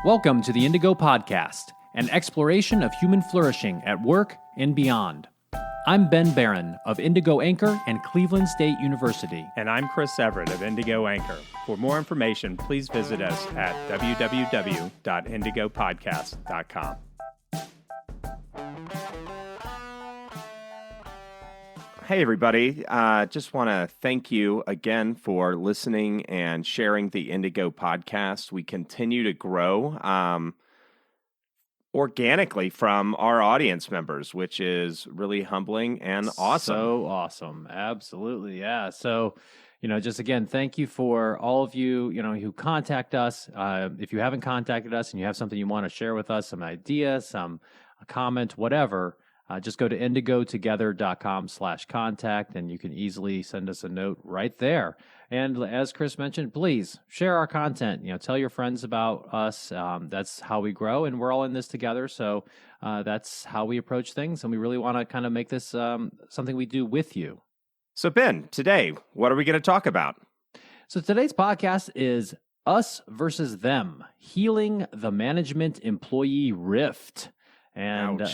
Welcome to the Indigo Podcast, an exploration of human flourishing at work and beyond. I'm Ben Barron of Indigo Anchor and Cleveland State University. And I'm Chris Everett of Indigo Anchor. For more information, please visit us at www.indigopodcast.com. Hey, everybody. Just want to thank you again for listening and sharing the Indigo podcast. We continue to grow organically from our audience members, which is really humbling and awesome. So awesome. Absolutely. Yeah. So, just again, thank you for all of you, who contact us. If you haven't contacted us and you have something you want to share with us, some idea, a comment, whatever, just go to indigotogether.com/contact and you can easily send us a note right there. And as Chris mentioned, please share our content. Tell your friends about us. That's how we grow, and we're all in this together. So that's how we approach things, and we really want to kind of make this something we do with you. So Ben, today, what are we going to talk about? So today's podcast is Us versus Them, Healing the Management Employee Rift. And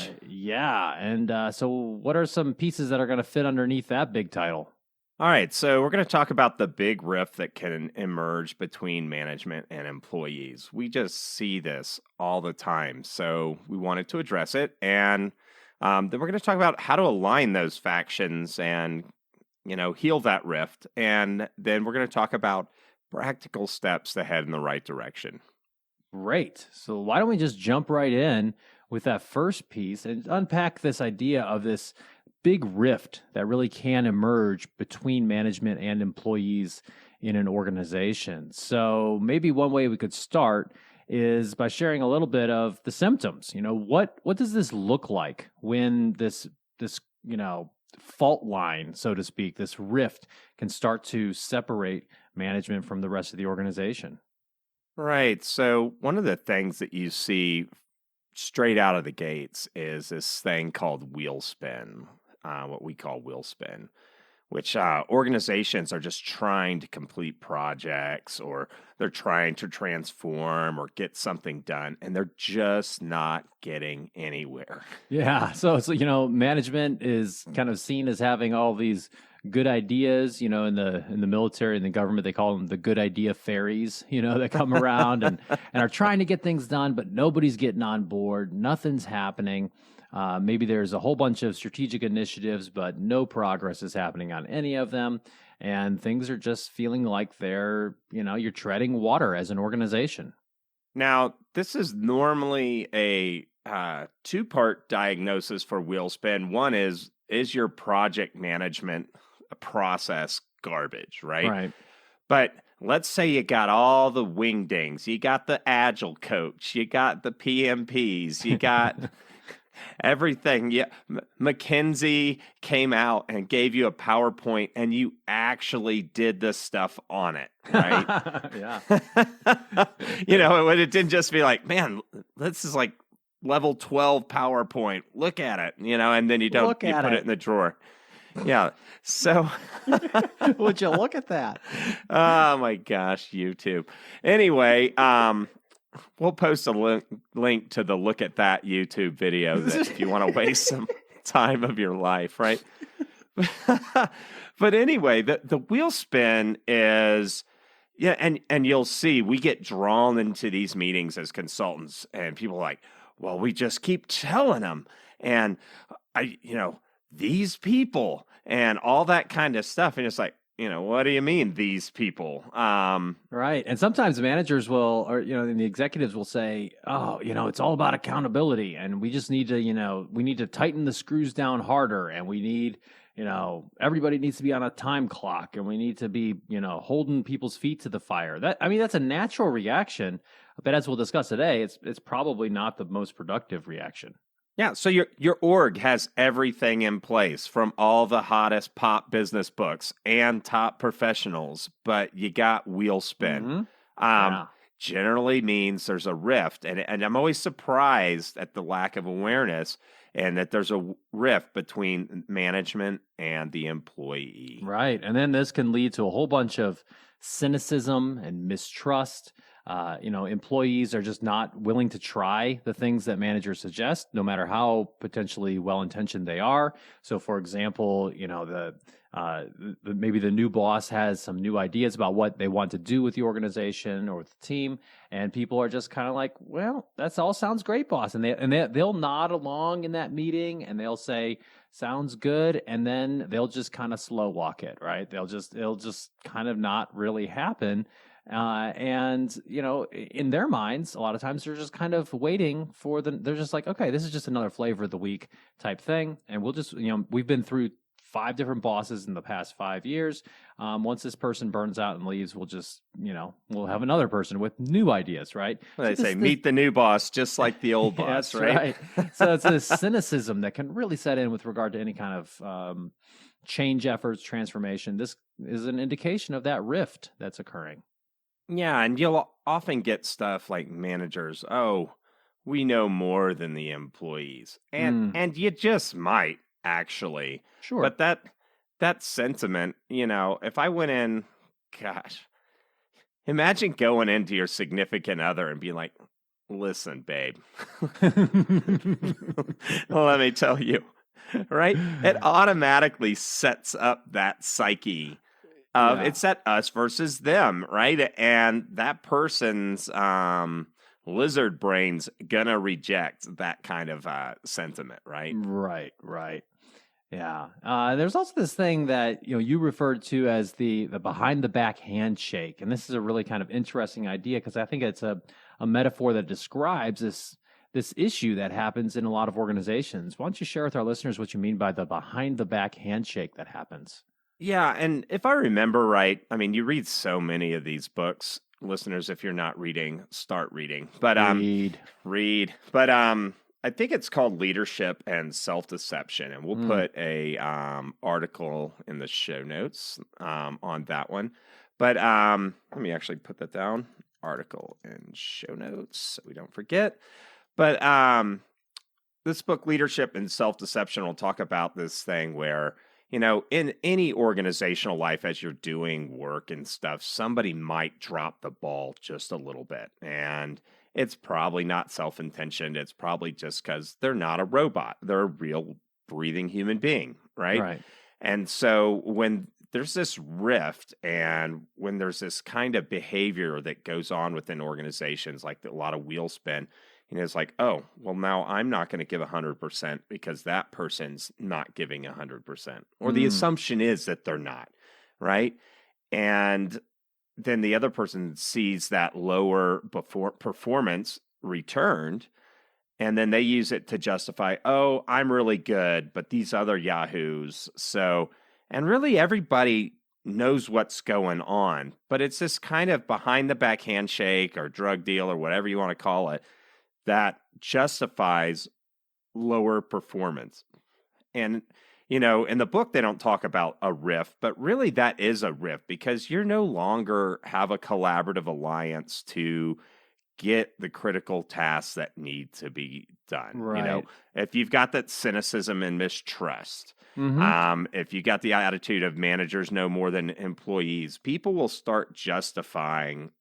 so what are some pieces that are going to fit underneath that big title? All right, so we're going to talk about the big rift that can emerge between management and employees. We just see this all the time, so we wanted to address it. And then we're going to talk about how to align those factions and, heal that rift. And then we're going to talk about practical steps to head in the right direction. Great. So why don't we just jump right in with that first piece and unpack this idea of this big rift that really can emerge between management and employees in an organization. So maybe one way we could start is by sharing a little bit of the symptoms. What does this look like when this fault line, so to speak, this rift can start to separate management from the rest of the organization? Right. So one of the things that you see straight out of the gates is this thing called wheel spin, what we call wheel spin, which organizations are just trying to complete projects or they're trying to transform or get something done, and they're just not getting anywhere. Yeah. So management is kind of seen as having all these good ideas, in the military and the government, they call them the good idea fairies, that come around and are trying to get things done, but nobody's getting on board. Nothing's happening. Maybe there's a whole bunch of strategic initiatives, but no progress is happening on any of them. And things are just feeling like you're treading water as an organization. Now, this is normally a two-part diagnosis for wheel spin. One is your project management process garbage, right? Right. But let's say you got all the wingdings, you got the agile coach, you got the PMPs, you got everything. Yeah, McKinsey came out and gave you a PowerPoint and you actually did the stuff on it, right? Yeah. It didn't just be like, man, this is like level 12 PowerPoint. Look at it, and then you put it in the drawer. Yeah. So would you look at that? Oh my gosh, YouTube. Anyway, we'll post a link to the Look at That YouTube video if you want to waste some time of your life, right? But anyway, the wheel spin is and you'll see we get drawn into these meetings as consultants and people are like, well, we just keep telling them and these people and all that kind of stuff. And it's like, what do you mean these people? Right. And sometimes managers will, or, the executives will say, oh, it's all about accountability and we just need to, we need to tighten the screws down harder and we need, everybody needs to be on a time clock and we need to be, holding people's feet to the fire. That's a natural reaction, but as we'll discuss today, it's probably not the most productive reaction. Yeah, so your org has everything in place from all the hottest pop business books and top professionals, but you got wheel spin. Mm-hmm. Generally means there's a rift, and I'm always surprised at the lack of awareness and that there's a rift between management and the employee. Right, and then this can lead to a whole bunch of cynicism and mistrust. Employees are just not willing to try the things that managers suggest, no matter how potentially well-intentioned they are. So, for example, maybe the new boss has some new ideas about what they want to do with the organization or with the team, and people are just kind of like, "Well, that all sounds great, boss," and they'll nod along in that meeting, and they'll say, "Sounds good," and then they'll just kind of slow walk it, right? It'll just kind of not really happen. And in their minds, a lot of times they're just kind of waiting for they're just like, okay, this is just another flavor of the week type thing. And we'll just, we've been through 5 different bosses in the past 5 years. Once this person burns out and leaves, we'll have another person with new ideas, right? Well, they say, meet the new boss, just like the old boss, that's right? So it's this cynicism that can really set in with regard to any kind of change efforts, transformation. This is an indication of that rift that's occurring. Yeah, and you'll often get stuff like managers, oh, we know more than the employees. And you just might actually. Sure. But that sentiment, if I went in, gosh, imagine going into your significant other and being like, listen, babe, let me tell you, right? It automatically sets up that psyche of it's that us versus them, right? And that person's lizard brain's gonna reject that kind of sentiment, right? Right. Yeah. There's also this thing that you referred to as the behind the back handshake, and this is a really kind of interesting idea because I think it's a metaphor that describes this issue that happens in a lot of organizations. Why don't you share with our listeners what you mean by the behind the back handshake that happens? Yeah, and if I remember right, I mean, you read so many of these books, listeners. If you're not reading, start reading. But read. But I think it's called Leadership and Self-Deception, and we'll put a article in the show notes on that one. But let me actually put that down. Article in show notes so we don't forget. But this book, Leadership and Self-Deception, will talk about this thing where, in any organizational life, as you're doing work and stuff, somebody might drop the ball just a little bit. And it's probably not self-intentioned. It's probably just because they're not a robot. They're a real breathing human being, right? Right. And so when there's this rift and when there's this kind of behavior that goes on within organizations, like a lot of wheel spin, it's like, oh, well, now I'm not going to give 100% because that person's not giving 100%. Or the assumption is that they're not, right? And then the other person sees that lower performance returned, and then they use it to justify, oh, I'm really good, but these other yahoos. So, and really everybody knows what's going on, but it's this kind of behind the back handshake or drug deal or whatever you want to call it that justifies lower performance. And, in the book, they don't talk about a rift, but really that is a rift because you're no longer have a collaborative alliance to get the critical tasks that need to be done. Right. If you've got that cynicism and mistrust, if you got the attitude of managers know more than employees, people will start justifying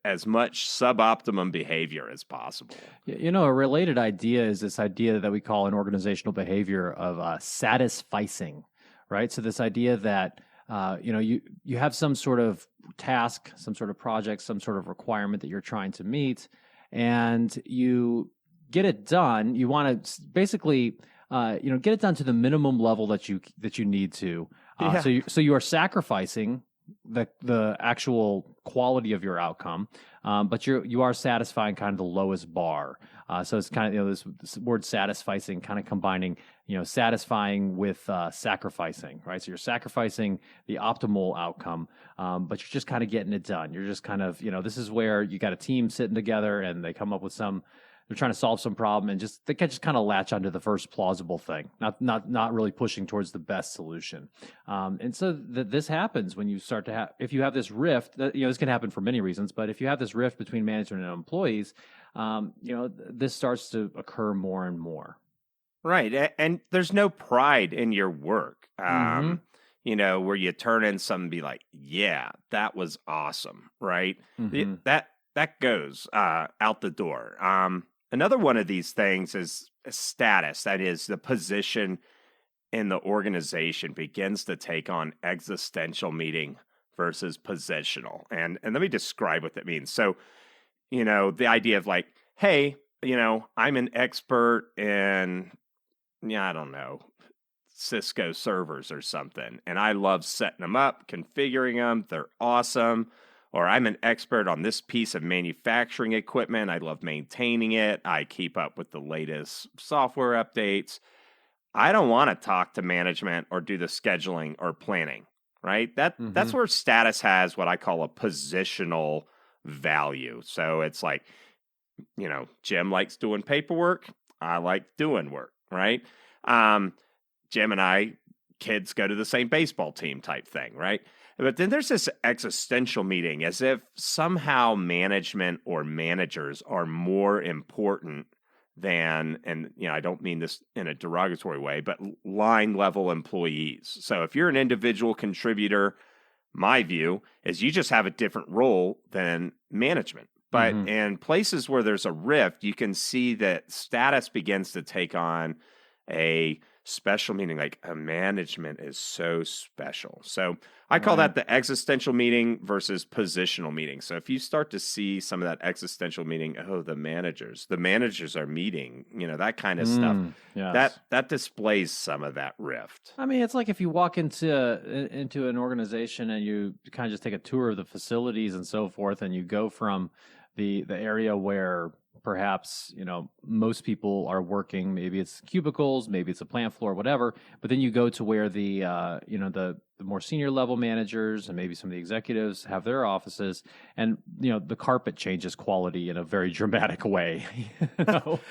as much suboptimum behavior as possible. A related idea is this idea that we call in organizational behavior of satisficing, right? So this idea that you have some sort of task, some sort of project, some sort of requirement that you're trying to meet, and you get it done. You want to basically get it done to the minimum level that you need to. So you are sacrificing the actual quality of your outcome, but you are satisfying kind of the lowest bar. So it's kind of this word satisficing, kind of combining satisfying with sacrificing, right? So you're sacrificing the optimal outcome, but you're just kind of getting it done. You're just kind of this is where you got a team sitting together and they come up with they're trying to solve some problem and they can just kind of latch onto the first plausible thing, not really pushing towards the best solution. And so this happens when you start to if you have this rift, this can happen for many reasons, but if you have this rift between management and employees, this starts to occur more and more. Right. And there's no pride in your work, where you turn in something and be like, yeah, that was awesome. Right. that goes out the door. Another one of these things is status. That is, the position in the organization begins to take on existential meaning versus positional. And let me describe what that means. So, the idea of like, hey, I'm an expert in, I don't know, Cisco servers or something, and I love setting them up, configuring them. They're awesome. Or I'm an expert on this piece of manufacturing equipment. I love maintaining it. I keep up with the latest software updates. I don't want to talk to management or do the scheduling or planning, right? That's where status has what I call a positional value. So it's like, Jim likes doing paperwork. I like doing work, right? Jim and I, kids go to the same baseball team type thing, right? But then there's this existential meaning as if somehow management or managers are more important than, and I don't mean this in a derogatory way, but line level employees. So if you're an individual contributor, my view is you just have a different role than management. But in places where there's a rift, you can see that status begins to take on a special meaning, like a management is so special. So I call that the existential meaning versus positional meaning. So if you start to see some of that existential meaning, the managers are meeting, that kind of stuff, yes. that displays some of that rift. I mean, it's like if you walk into an organization and you kind of just take a tour of the facilities and so forth, and you go from the area where perhaps, most people are working, maybe it's cubicles, maybe it's a plant floor, whatever. But then you go to where the more senior level managers and maybe some of the executives have their offices, and, the carpet changes quality in a very dramatic way.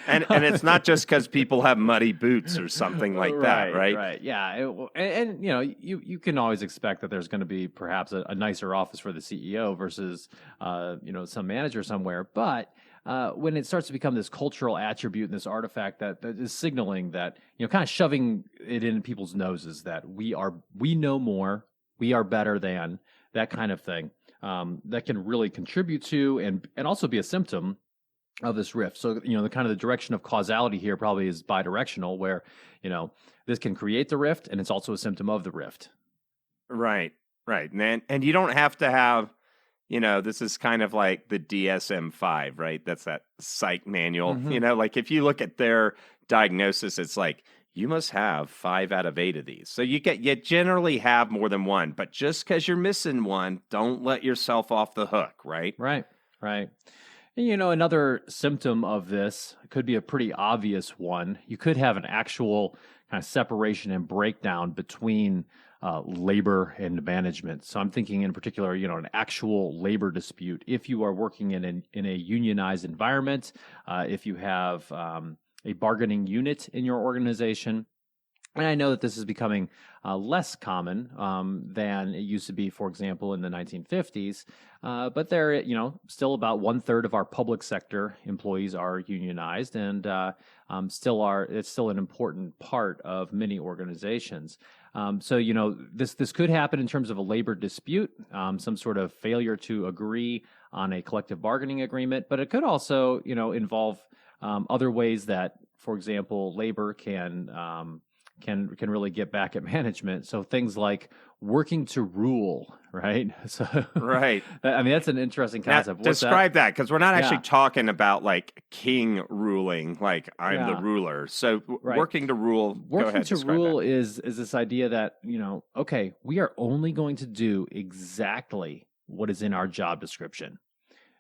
And it's not just because people have muddy boots or something like that, right? Right. Yeah. And you can always expect that there's going to be perhaps a nicer office for the CEO versus, some manager somewhere. But when it starts to become this cultural attribute and this artifact that is signaling that, kind of shoving it in people's noses that we know more, we are better than, that kind of thing, that can really contribute to and also be a symptom of this rift. So, the kind of the direction of causality here probably is bidirectional, where, this can create the rift and it's also a symptom of the rift. Right. And you don't have to have, this is kind of like the DSM-5, right? That's that psych manual. Like if you look at their diagnosis, it's like, you must have 5 out of 8 of these. So you generally have more than one, but just because you're missing one, don't let yourself off the hook, right? Right. And, another symptom of this could be a pretty obvious one. You could have an actual kind of separation and breakdown between labor and management. So I'm thinking in particular, an actual labor dispute. If you are working in a unionized environment, if you have a bargaining unit in your organization. And I know that this is becoming less common than it used to be, for example, in the 1950s. But there, still about 1/3 of our public sector employees are unionized, and it's still an important part of many organizations. So, this could happen in terms of a labor dispute, some sort of failure to agree on a collective bargaining agreement, but it could also, involve other ways that, for example, labor can really get back at management. So things like working to rule, right? So right. I mean, that's an interesting concept. Now, describe that, because we're not actually talking about like king ruling, like I'm the ruler. So working to rule. Working to rule is this idea that, okay, we are only going to do exactly what is in our job description.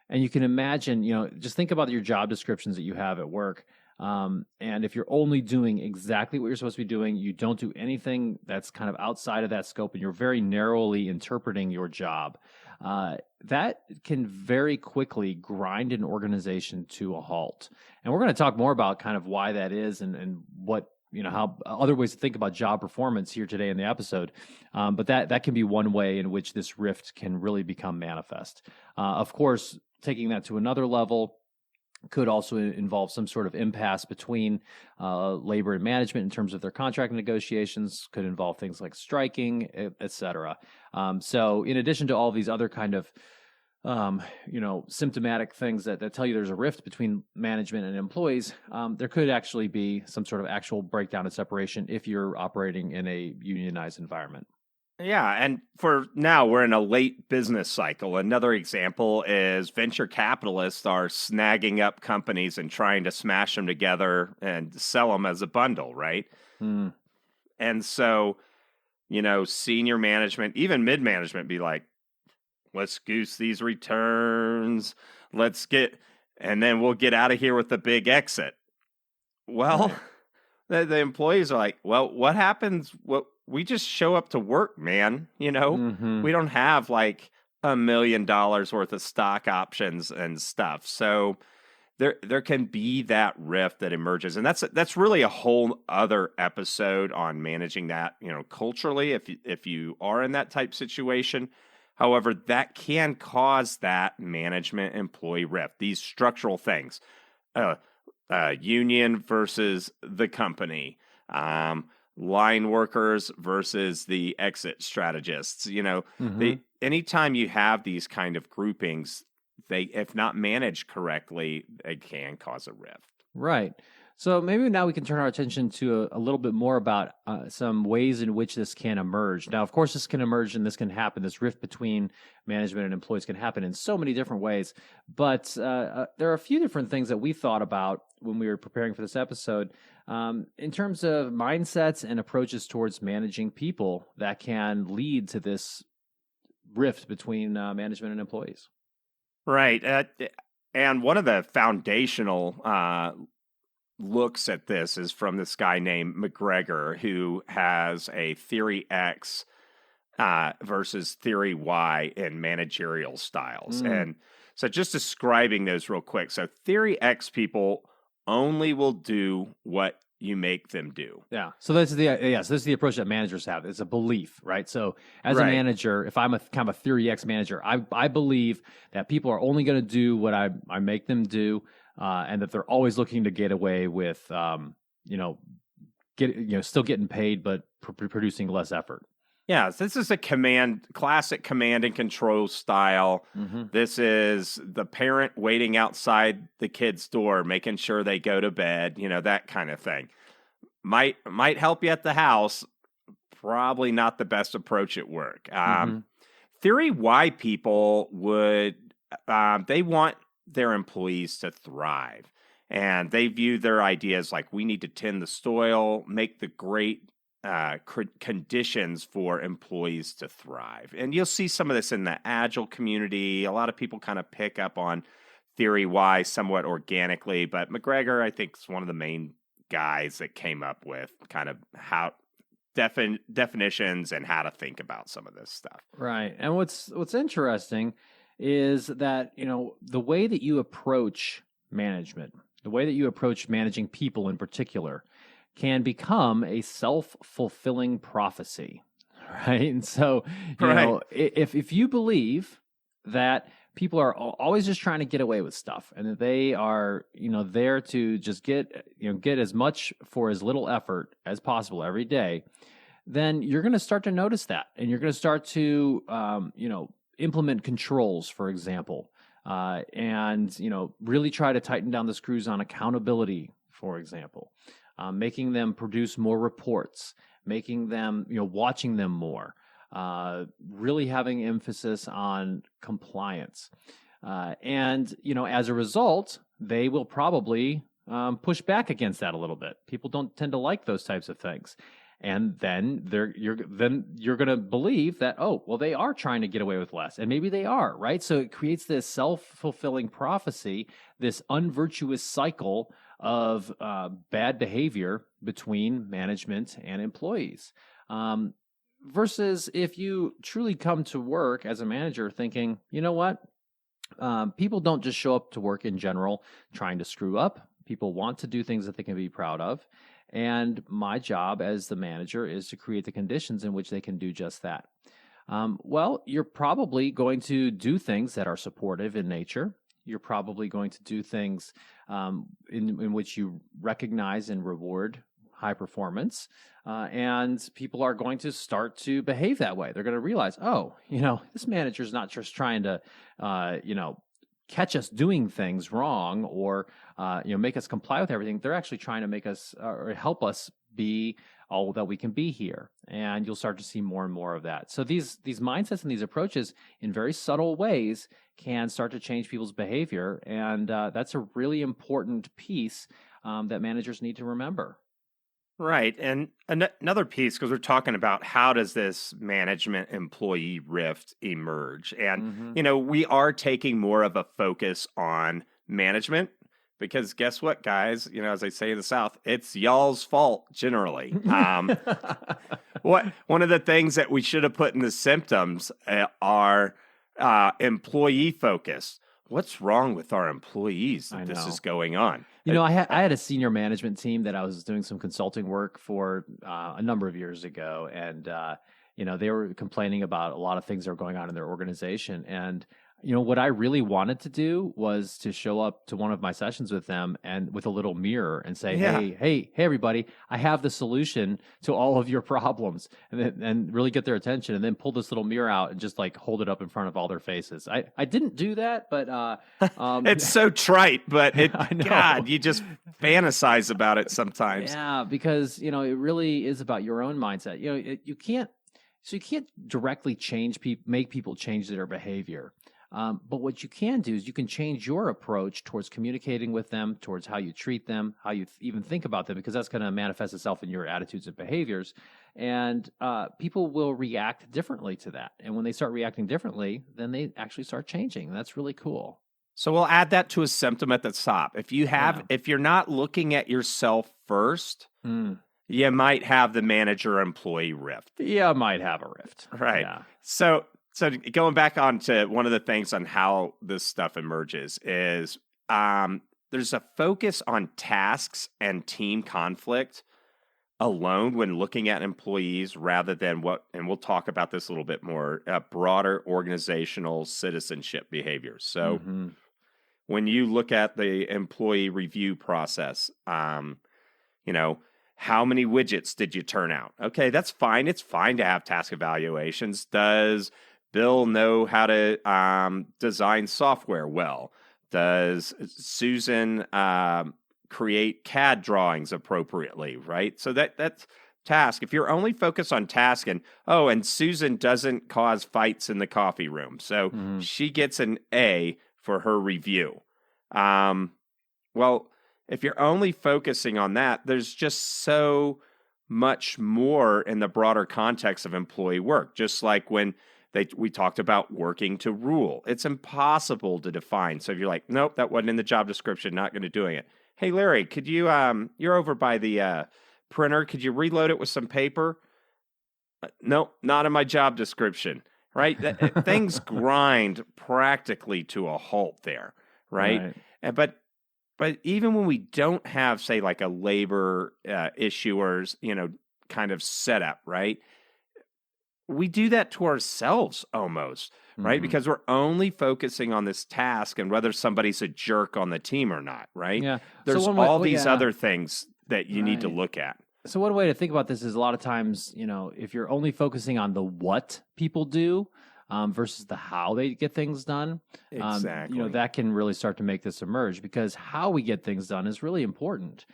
And you can imagine, just think about your job descriptions that you have at work. And if you're only doing exactly what you're supposed to be doing, you don't do anything that's kind of outside of that scope, and you're very narrowly interpreting your job, that can very quickly grind an organization to a halt. And we're going to talk more about kind of why that is and what, how other ways to think about job performance here today in the episode. But that can be one way in which this rift can really become manifest. Of course, taking that to another level could also involve some sort of impasse between labor and management in terms of their contract negotiations, could involve things like striking, et cetera. So in addition to all these other kind of symptomatic things that tell you there's a rift between management and employees, there could actually be some sort of actual breakdown and separation if you're operating in a unionized environment. Yeah, and for now, we're in a late business cycle. Another example is venture capitalists are snagging up companies and trying to smash them together and sell them as a bundle, right? Mm. And so, senior management, even mid management, be like, let's goose these returns. And then we'll get out of here with the big exit. Well, Right. the employees are like, well, what happens? We just show up to work, man. Mm-hmm. We don't have like $1 million worth of stock options and stuff. So there can be that rift that emerges, and that's really a whole other episode on managing that, culturally. If you are in that type situation, however, that can cause that management employee rift. These structural things, union versus the company. Line workers versus the exit strategists. Mm-hmm. Anytime you have these kind of groupings, they, if not managed correctly, they can cause a rift. Right. So maybe now we can turn our attention to a little bit more about some ways in which this can emerge. Now, of course, this can emerge and this can happen. This rift between management and employees can happen in so many different ways. But there are a few different things that we thought about when we were preparing for this episode in terms of mindsets and approaches towards managing people that can lead to this rift between management and employees. Right. And one of the foundational looks at this is from this guy named McGregor, who has a theory X versus theory Y in managerial styles. And so just describing those real quick. So theory X people only will do what you make them do. Yeah. So this is the approach that managers have. It's a belief, right? So as a Right. manager, if I'm a kind of a theory X manager, I believe that people are only going to do what I make them do, and that they're always looking to get away with, still getting paid, but producing less effort. Yeah, so this is a classic command and control style. Mm-hmm. This is the parent waiting outside the kid's door, making sure they go to bed, that kind of thing. Might help you at the house, probably not the best approach at work. Theory Y people they want their employees to thrive. And they view their ideas like, we need to tend the soil, make the great conditions for employees to thrive. And you'll see some of this in the Agile community. A lot of people kind of pick up on theory Y somewhat organically, but McGregor, I think, is one of the main guys that came up with kind of how definitions and how to think about some of this stuff. Right. And what's interesting is that, the way that you approach management, the way that you approach managing people in particular, can become a self-fulfilling prophecy, right? And so, if you believe that people are always just trying to get away with stuff, and that they are, there to just get as much for as little effort as possible every day, then you're going to start to notice that, and you're going to start to, implement controls, for example, and really try to tighten down the screws on accountability, for example. Making them produce more reports, making them, watching them more, really having emphasis on compliance. And, as a result, they will probably push back against that a little bit. People don't tend to like those types of things. And then you're going to believe that, oh, well, they are trying to get away with less. And maybe they are, right? So it creates this self-fulfilling prophecy, this unvirtuous cycle of bad behavior between management and employees. Versus if you truly come to work as a manager thinking, you know what? People don't just show up to work in general trying to screw up. People want to do things that they can be proud of. And my job as the manager is to create the conditions in which they can do just that. Well, you're probably going to do things that are supportive in nature. You're probably going to do things in which you recognize and reward high performance. And people are going to start to behave that way. They're going to realize, oh, this manager's not just trying to, catch us doing things wrong or, make us comply with everything. They're actually trying to make us or help us be all that we can be here. And you'll start to see more and more of that. So these mindsets and these approaches in very subtle ways can start to change people's behavior. And that's a really important piece that managers need to remember. Right. And another piece, because we're talking about how does this management employee rift emerge? And, we are taking more of a focus on management because guess what, guys? As I say in the South, it's y'all's fault generally. One of the things that we should have put in the symptoms are employee focus. What's wrong with our employees that this is going on? I had a senior management team that I was doing some consulting work for a number of years ago. And, they were complaining about a lot of things that were going on in their organization. And, what I really wanted to do was to show up to one of my sessions with them and with a little mirror and say, hey, everybody, I have the solution to all of your problems, and really get their attention, and then pull this little mirror out and just like hold it up in front of all their faces. I didn't do that, but it's so trite, but God, you just fantasize about it sometimes. Yeah, because it really is about your own mindset. You can't directly make people change their behavior. But what you can do is you can change your approach towards communicating with them, towards how you treat them, how you even think about them, because that's going to manifest itself in your attitudes and behaviors. And people will react differently to that. And when they start reacting differently, then they actually start changing. That's really cool. So we'll add that to a symptom at the top. If you're not looking at yourself first, you might have the manager-employee rift. Yeah, might have a rift. Right. Yeah. So going back on to one of the things on how this stuff emerges is there's a focus on tasks and team conflict alone when looking at employees rather than and we'll talk about this a little bit more, broader organizational citizenship behaviors. So when you look at the employee review process, how many widgets did you turn out? Okay, that's fine. It's fine to have task evaluations. Does Bill know how to design software well? Does Susan create CAD drawings appropriately, right? So that's task. If you're only focused on task and Susan doesn't cause fights in the coffee room, so she gets an A for her review. Well, if you're only focusing on that, there's just so much more in the broader context of employee work. Just like when we talked about working to rule. It's impossible to define. So if you're like, nope, that wasn't in the job description, not going to doing it. Hey, Larry, could you, you're over by the printer. Could you reload it with some paper? Nope, not in my job description, right? Things grind practically to a halt there, right? But even when we don't have, say, like a labor issue or, kind of setup, right? We do that to ourselves almost, right? Because we're only focusing on this task and whether somebody's a jerk on the team or not, right? Yeah. There's all these other things that you need to look at. So one way to think about this is a lot of times, if you're only focusing on the what people do versus the how they get things done, exactly. That can really start to make this emerge because how we get things done is really important.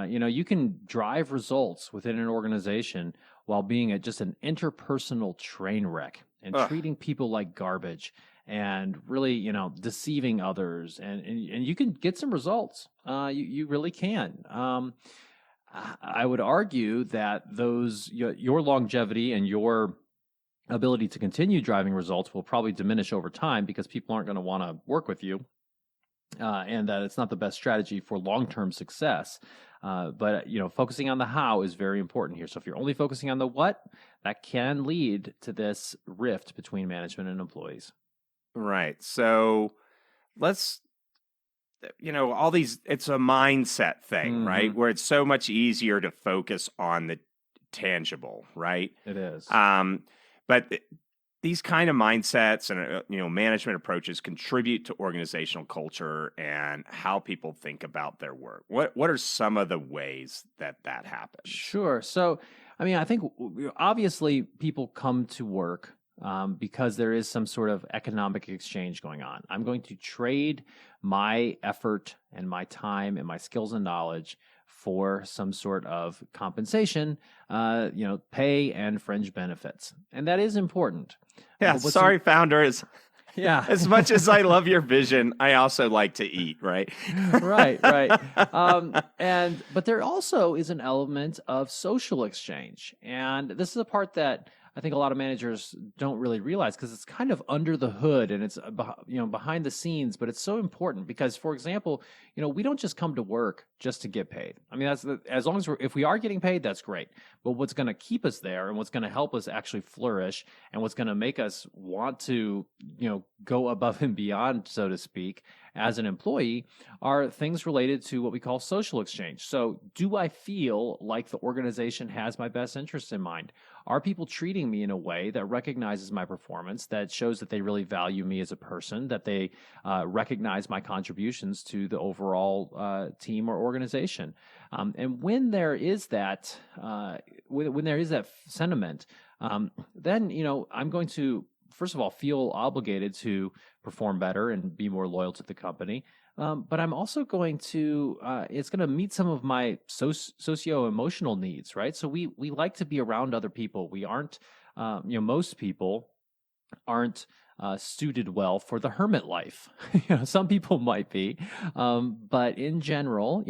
You can drive results within an organization while being just an interpersonal train wreck and treating people like garbage and really, deceiving others. And you can get some results. You really can. I would argue that your longevity and your ability to continue driving results will probably diminish over time because people aren't going to want to work with you. And that it's not the best strategy for long-term success. But focusing on the how is very important here. So if you're only focusing on the what, that can lead to this rift between management and employees. Right. So let's, all these, it's a mindset thing, right? Where it's so much easier to focus on the tangible, right? It is. But these kind of mindsets and management approaches contribute to organizational culture and how people think about their work. What are some of the ways that happens? Sure. So, I mean, I think obviously people come to work because there is some sort of economic exchange going on. I'm going to trade my effort and my time and my skills and knowledge for some sort of compensation, pay and fringe benefits. And that is important. Yeah, sorry, founders. Yeah. As much as I love your vision, I also like to eat, right? Right. But there also is an element of social exchange. And this is a part that I think a lot of managers don't really realize because it's kind of under the hood and it's behind the scenes, but it's so important because, for example, we don't just come to work just to get paid. I mean, as long as if we are getting paid, that's great. But what's going to keep us there and what's going to help us actually flourish and what's going to make us want to, go above and beyond, so to speak, as an employee are things related to what we call social exchange. So do I feel like the organization has my best interests in mind? Are people treating me in a way that recognizes my performance, that shows that they really value me as a person, that they recognize my contributions to the overall team or organization? And when there is that, when there is that sentiment, then I'm going to first of all feel obligated to perform better and be more loyal to the company. But I'm also going to, it's going to meet some of my socio-emotional needs, right? So we like to be around other people. We aren't, most people aren't suited well for the hermit life. Some people might be, but in general,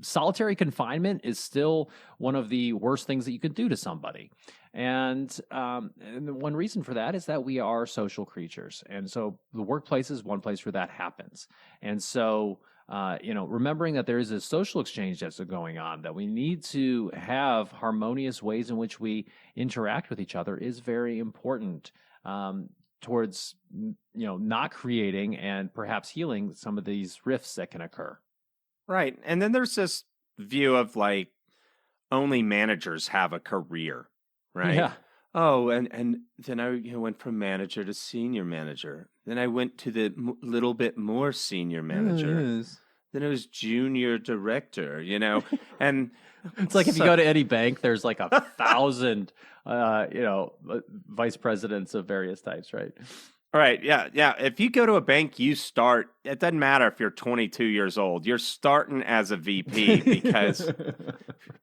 solitary confinement is still one of the worst things that you can do to somebody. And one reason for that is that we are social creatures. And so the workplace is one place where that happens. And so, remembering that there is a social exchange that's going on, that we need to have harmonious ways in which we interact with each other is very important towards, not creating and perhaps healing some of these rifts that can occur. Right. And then there's this view of like only managers have a career. Right. Yeah. Oh, and then I went from manager to senior manager. Then I went to the little bit more senior manager. Then it was junior director. And it's like if you go to any bank, there's like 1,000, vice presidents of various types, right? All right. Yeah. If you go to a bank, it doesn't matter if you're 22 years old. You're starting as a VP because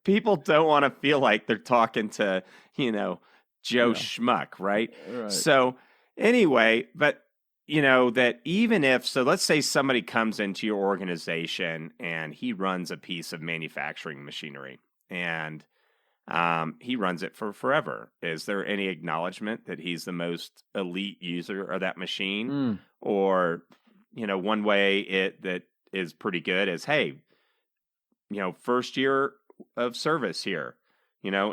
people don't want to feel like they're talking to, Joe Schmuck, right? So anyway, but, that even so let's say somebody comes into your organization and he runs a piece of manufacturing machinery and he runs it for forever. Is there any acknowledgement that he's the most elite user of that machine? Or, one way that is pretty good is, hey, first year of service here,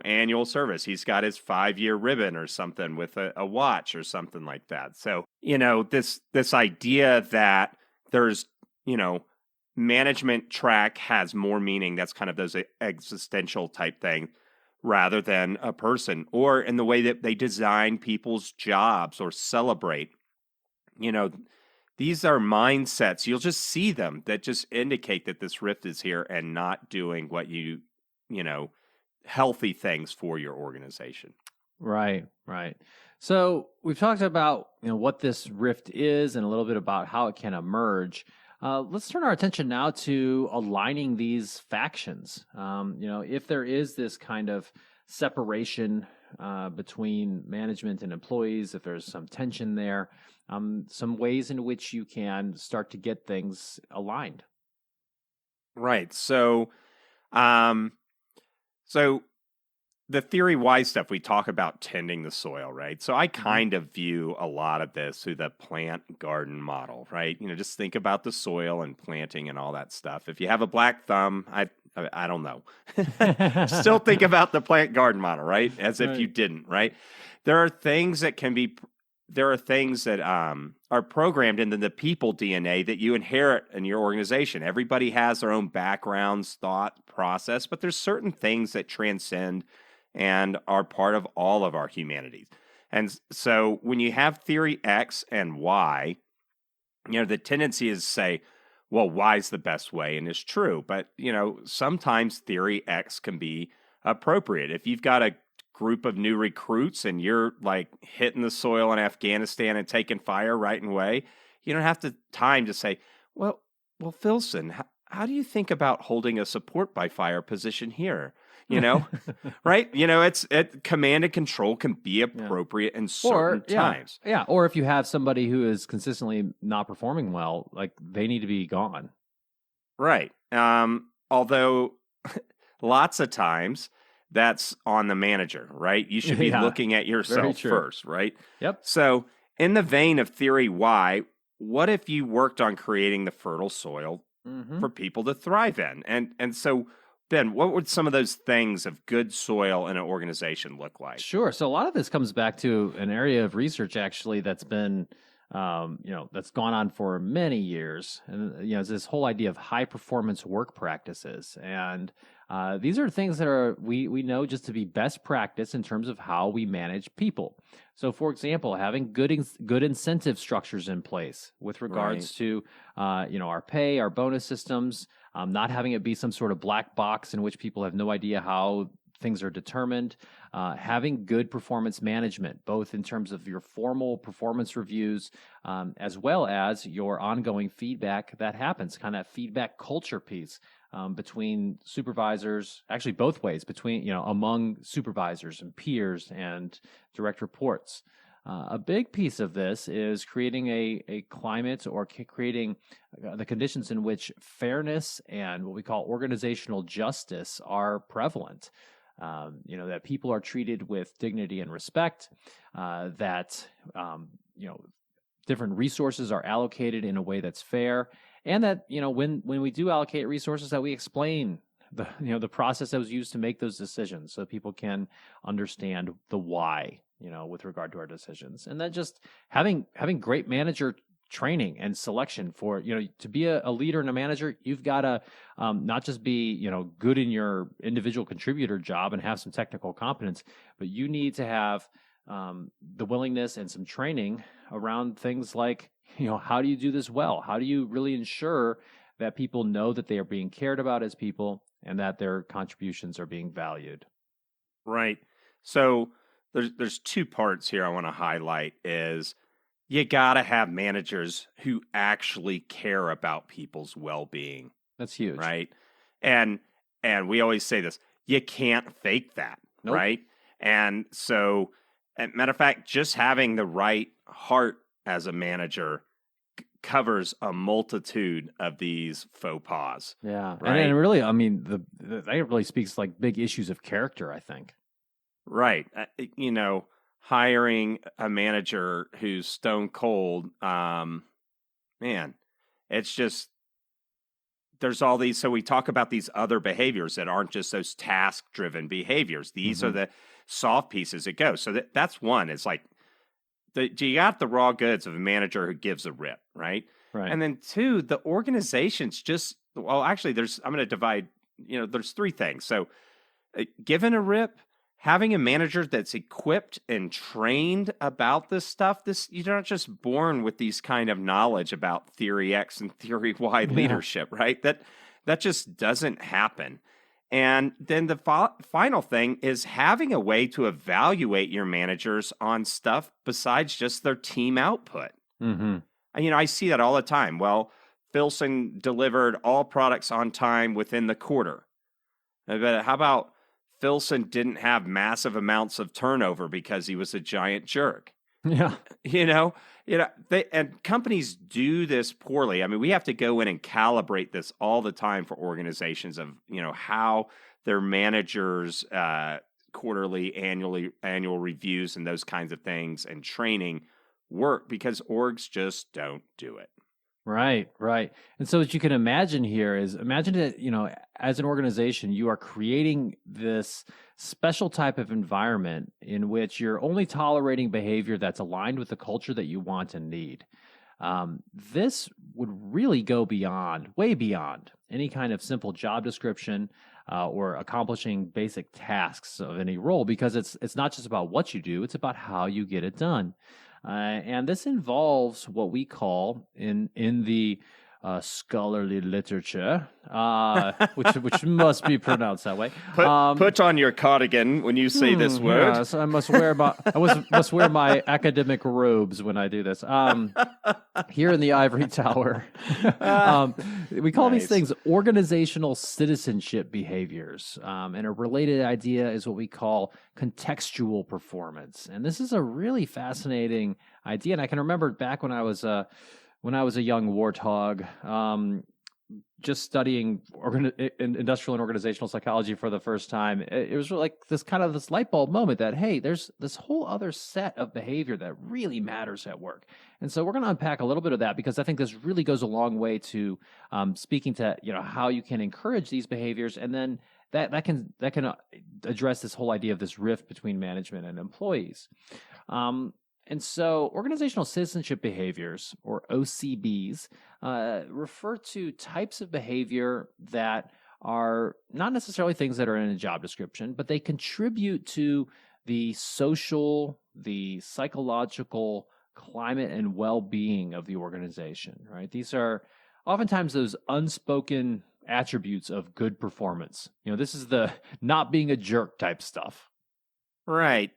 annual service. He's got his 5-year ribbon or something with a watch or something like that. So, this idea that there's, management track has more meaning. That's kind of those existential type thing, rather than a person, or in the way that they design people's jobs or celebrate. These are mindsets. You'll just see them that just indicate that this rift is here and not doing what healthy things for your organization. Right. So we've talked about, what this rift is and a little bit about how it can emerge. Let's turn our attention now to aligning these factions. If there is this kind of separation between management and employees, if there's some tension there, some ways in which you can start to get things aligned. Right. So the theory wise stuff, we talk about tending the soil, right? So I kind of view a lot of this through the plant garden model, right? Just think about the soil and planting and all that stuff. If you have a black thumb, I don't know. Still think about the plant garden model, right? As if you didn't, right? There are things that are programmed into the people DNA that you inherit in your organization. Everybody has their own backgrounds, thought process, but there's certain things that transcend and are part of all of our humanities. And so when you have theory X and Y, the tendency is to say, well, Y is the best way and it's true. But, sometimes theory X can be appropriate. If you've got a group of new recruits and you're like hitting the soil in Afghanistan and taking fire right away, you don't have the time to say, well, Filson, how do you think about holding a support by fire position here? Right? It's command and control can be appropriate in certain times. Yeah. Or if you have somebody who is consistently not performing well, like they need to be gone. Right. Although lots of times that's on the manager, right? You should be looking at yourself first, right? Yep. So in the vein of theory Y, what if you worked on creating the fertile soil for people to thrive in? And so, Ben, what would some of those things of good soil in an organization look like? Sure. So a lot of this comes back to an area of research actually that's been, that's gone on for many years. And, it's this whole idea of high performance work practices. And these are things that we know just to be best practice in terms of how we manage people. So, for example, having good incentive structures in place with regards to, our pay, our bonus systems, not having it be some sort of black box in which people have no idea how things are determined, having good performance management, both in terms of your formal performance reviews, as well as your ongoing feedback that happens, kind of feedback culture piece. Between supervisors, actually both ways, between, among supervisors and peers and direct reports. A big piece of this is creating a climate or creating the conditions in which fairness and what we call organizational justice are prevalent. That people are treated with dignity and respect, that, different resources are allocated in a way that's fair. And that, when we do allocate resources, that we explain the process that was used to make those decisions so people can understand the why, with regard to our decisions. And then just having great manager training and selection for, to be a leader and a manager, you've got to not just be, good in your individual contributor job and have some technical competence, but you need to have the willingness and some training around things like, how do you do this well? How do you really ensure that people know that they are being cared about as people and that their contributions are being valued? Right. So there's two parts here I want to highlight is you got to have managers who actually care about people's well-being. That's huge. Right? And we always say this, you can't fake that, Nope. right? And so, matter of fact, just having the right heart as a manager covers a multitude of these faux pas. Yeah. Right? And really, that really speaks like big issues of character, I think. Right. Hiring a manager who's stone cold, man, it's just, there's all these, so we talk about these other behaviors that aren't just those task-driven behaviors. These are the soft pieces that go. So that's one. It's like, you got the raw goods of a manager who gives a rip, right? Right. And then two, the organization's just, well, actually, I'm going to divide, there's three things. So given a rip, having a manager that's equipped and trained about this stuff, you're not just born with these kind of knowledge about theory X and theory Y leadership, right? That just doesn't happen. And then the final thing is having a way to evaluate your managers on stuff besides just their team output. Mm-hmm. I see that all the time. Well, Filson delivered all products on time within the quarter. But how about Filson didn't have massive amounts of turnover because he was a giant jerk? Yeah. And companies do this poorly. We have to go in and calibrate this all the time for organizations of, how their managers quarterly, annual reviews and those kinds of things and training work because orgs just don't do it. Right. And so what you can imagine here is imagine that, as an organization, you are creating this special type of environment in which you're only tolerating behavior that's aligned with the culture that you want and need. This would really go beyond, way beyond any kind of simple job description or accomplishing basic tasks of any role, because it's not just about what you do; it's about how you get it done. And this involves what we call in the scholarly literature, which must be pronounced that way. Put on your cardigan when you say this word. Yes, I must must wear my academic robes when I do this. Here in the ivory tower, we call these things organizational citizenship behaviors, and a related idea is what we call contextual performance. And this is a really fascinating idea. And I can remember back when I was a young warthog, just studying industrial and organizational psychology for the first time. It was like this light bulb moment that, hey, there's this whole other set of behavior that really matters at work. And so we're going to unpack a little bit of that, because I think this really goes a long way to speaking to how you can encourage these behaviors, and then that can address this whole idea of this rift between management and employees. And so organizational citizenship behaviors, or OCBs, refer to types of behavior that are not necessarily things that are in a job description, but they contribute to the social, the psychological climate and well-being of the organization, right? These are oftentimes those unspoken attributes of good performance. This is the not being a jerk type stuff. Right.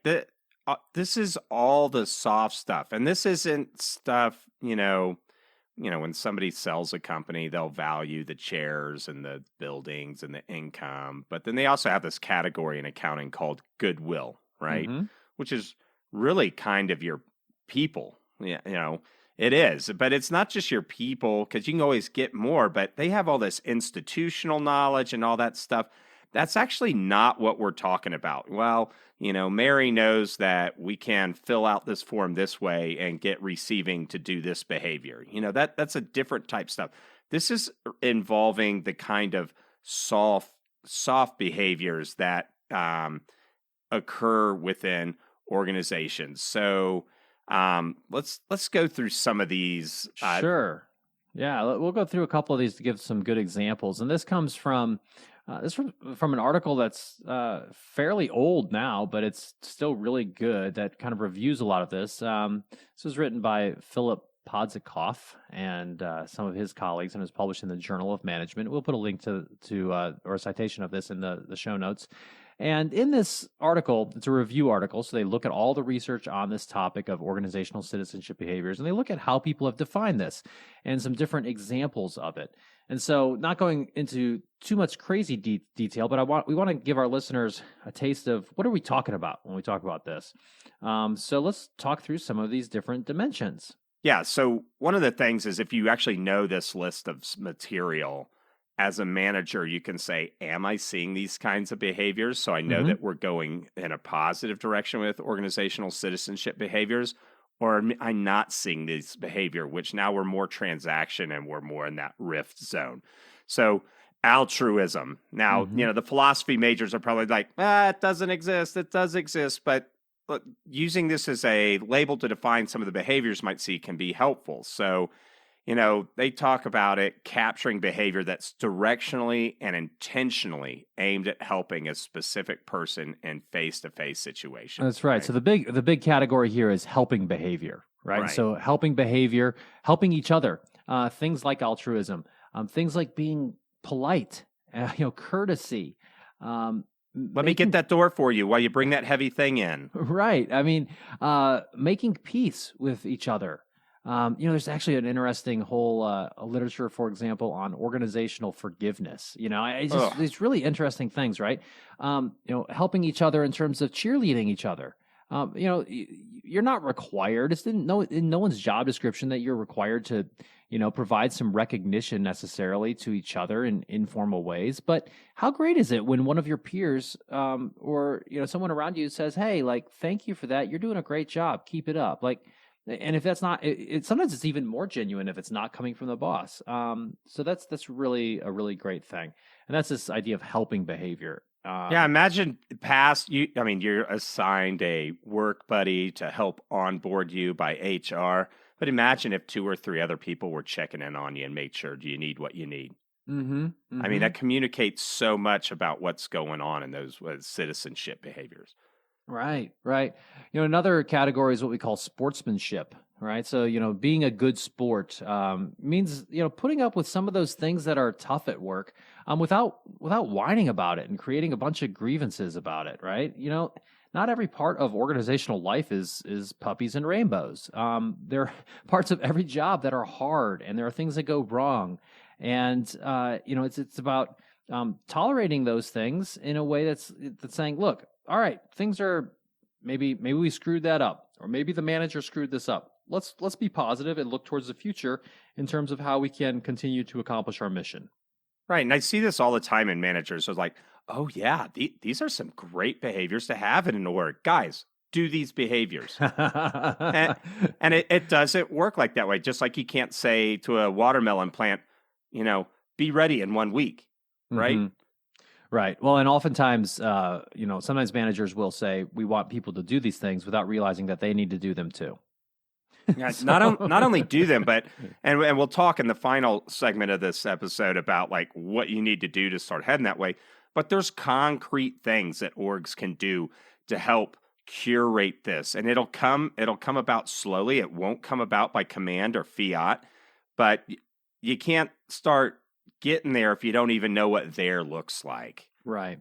This is all the soft stuff. And this isn't stuff, when somebody sells a company, they'll value the chairs and the buildings and the income. But then they also have this category in accounting called goodwill, right? Mm-hmm. Which is really kind of your people. Yeah, it is. But it's not just your people, because you can always get more. But they have all this institutional knowledge and all that stuff. That's actually not what we're talking about. Well, Mary knows that we can fill out this form this way and get receiving to do this behavior. That's a different type stuff. This is involving the kind of soft behaviors that occur within organizations. So let's go through some of these. Sure. Yeah, we'll go through a couple of these to give some good examples. And this comes from from an article that's fairly old now, but it's still really good, that kind of reviews a lot of this. This was written by Philip Podzikoff and some of his colleagues, and was published in the Journal of Management. We'll put a link to or a citation of this in the show notes. And in this article, it's a review article, so they look at all the research on this topic of organizational citizenship behaviors, and they look at how people have defined this and some different examples of it. And so, not going into too much crazy detail, but we want to give our listeners a taste of what are we talking about when we talk about this. So let's talk through some of these different dimensions. Yeah, so one of the things is, if you actually know this list of material, as a manager, you can say, am I seeing these kinds of behaviors? So I know that we're going in a positive direction with organizational citizenship behaviors, or am I not seeing this behavior, which now we're more transaction and we're more in that rift zone. So altruism. Now, the philosophy majors are probably like, it doesn't exist. It does exist. But look, using this as a label to define some of the behaviors might see can be helpful. So, they talk about it capturing behavior that's directionally and intentionally aimed at helping a specific person in face-to-face situations. That's right. So the big category here is helping behavior, right? So helping behavior, helping each other, things like altruism, things like being polite, courtesy. Let me get that door for you while you bring that heavy thing in. Right. I mean, making peace with each other. There's actually an interesting whole literature, for example, on organizational forgiveness. These really interesting things, right? Helping each other in terms of cheerleading each other. You're not required. It's in no one's job description that you're required to, provide some recognition necessarily to each other in informal ways. But how great is it when one of your peers or someone around you says, "Hey, thank you for that. You're doing a great job. Keep it up." And if that's not, sometimes it's even more genuine if it's not coming from the boss. So that's really a really great thing, and that's this idea of helping behavior. Imagine you're assigned a work buddy to help onboard you by HR. But imagine if 2 or 3 other people were checking in on you and made sure, do you need what you need? Mm-hmm. I mean, Mm-hmm. that communicates so much about what's going on in those citizenship behaviors. Right, right. Another category is what we call sportsmanship, right? So, being a good sport means, putting up with some of those things that are tough at work without whining about it and creating a bunch of grievances about it, right? Not every part of organizational life is puppies and rainbows. There are parts of every job that are hard, and there are things that go wrong, and it's about tolerating those things in a way that's saying, look, all right, things are maybe we screwed that up, or maybe the manager screwed this up. Let's be positive and look towards the future in terms of how we can continue to accomplish our mission. Right. And I see this all the time in managers. So it's like, oh, yeah, these are some great behaviors to have in an org. Guys, do these behaviors. and it doesn't work like that way. Just like you can't say to a watermelon plant, be ready in 1 week. Right. Mm-hmm. Right. Well, and oftentimes, sometimes managers will say, we want people to do these things without realizing that they need to do them too. Yeah, not only do them, but and we'll talk in the final segment of this episode about like what you need to do to start heading that way. But there's concrete things that orgs can do to help curate this, and it'll come about slowly. It won't come about by command or fiat, but you can't start getting there if you don't even know what there looks like. Right.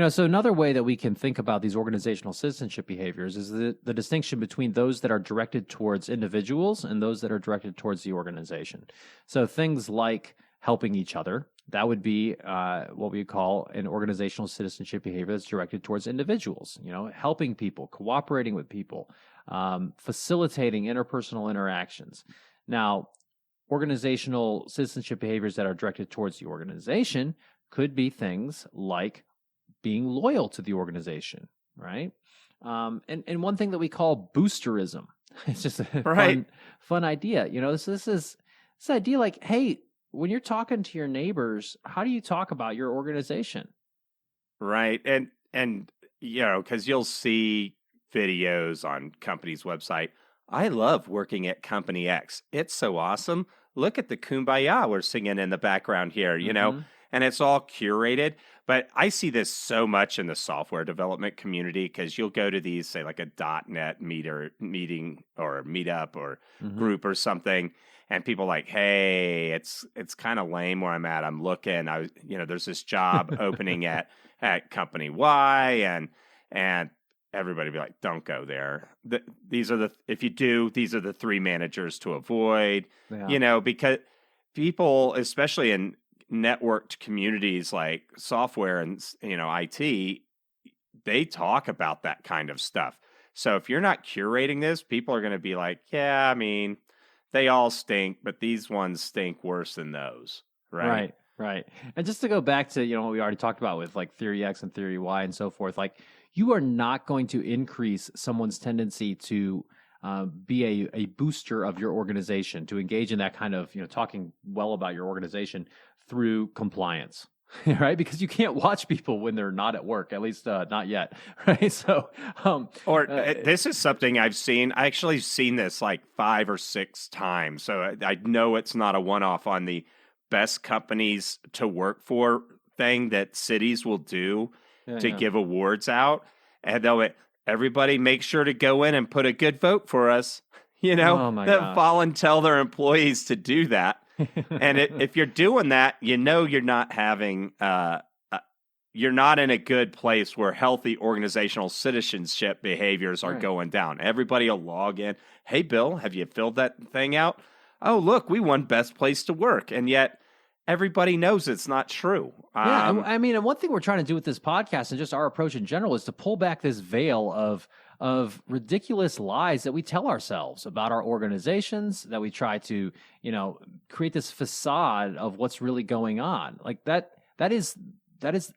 So another way that we can think about these organizational citizenship behaviors is the distinction between those that are directed towards individuals and those that are directed towards the organization. So things like helping each other, that would be what we call an organizational citizenship behavior that's directed towards individuals, helping people, cooperating with people, facilitating interpersonal interactions. Now, organizational citizenship behaviors that are directed towards the organization could be things like being loyal to the organization, right? And one thing that we call boosterism. It's just a fun idea. This idea like, hey, when you're talking to your neighbors, how do you talk about your organization? Right. And because you'll see videos on company's website. I love working at Company X. It's so awesome. Look at the Kumbaya we're singing in the background here, and it's all curated. But I see this so much in the software development community because you'll go to these, say, like a .NET meeting or meetup or group or something, and people are like, hey, it's kind of lame where I'm at. I'm looking. There's this job opening at Company Y, and everybody be like, don't go there. If you do, these are the 3 managers to avoid. Yeah. Because people, especially in networked communities like software and IT, they talk about that kind of stuff. So if you're not curating this, people are going to be like, yeah, I mean, they all stink, but these ones stink worse than those, right? Right. And just to go back to what we already talked about with like Theory X and Theory Y and so forth, like you are not going to increase someone's tendency to be a booster of your organization, to engage in that kind of talking well about your organization through compliance, right? Because you can't watch people when they're not at work, at least not yet, right? So, this is something I've seen. I actually seen this like 5 or 6 times, so I know it's not a one-off on the best companies to work for thing that cities will do to give awards out, and everybody make sure to go in and put a good vote for us. Tell their employees to do that. And if you're doing that, you're not having, you're not in a good place where healthy organizational citizenship behaviors are going down. Everybody will log in. Hey, Bill, have you filled that thing out? Oh, look, we won best place to work. And yet everybody knows it's not true. And one thing we're trying to do with this podcast and just our approach in general is to pull back this veil of ridiculous lies that we tell ourselves about our organizations, that we try to, create this facade of what's really going on. Like that is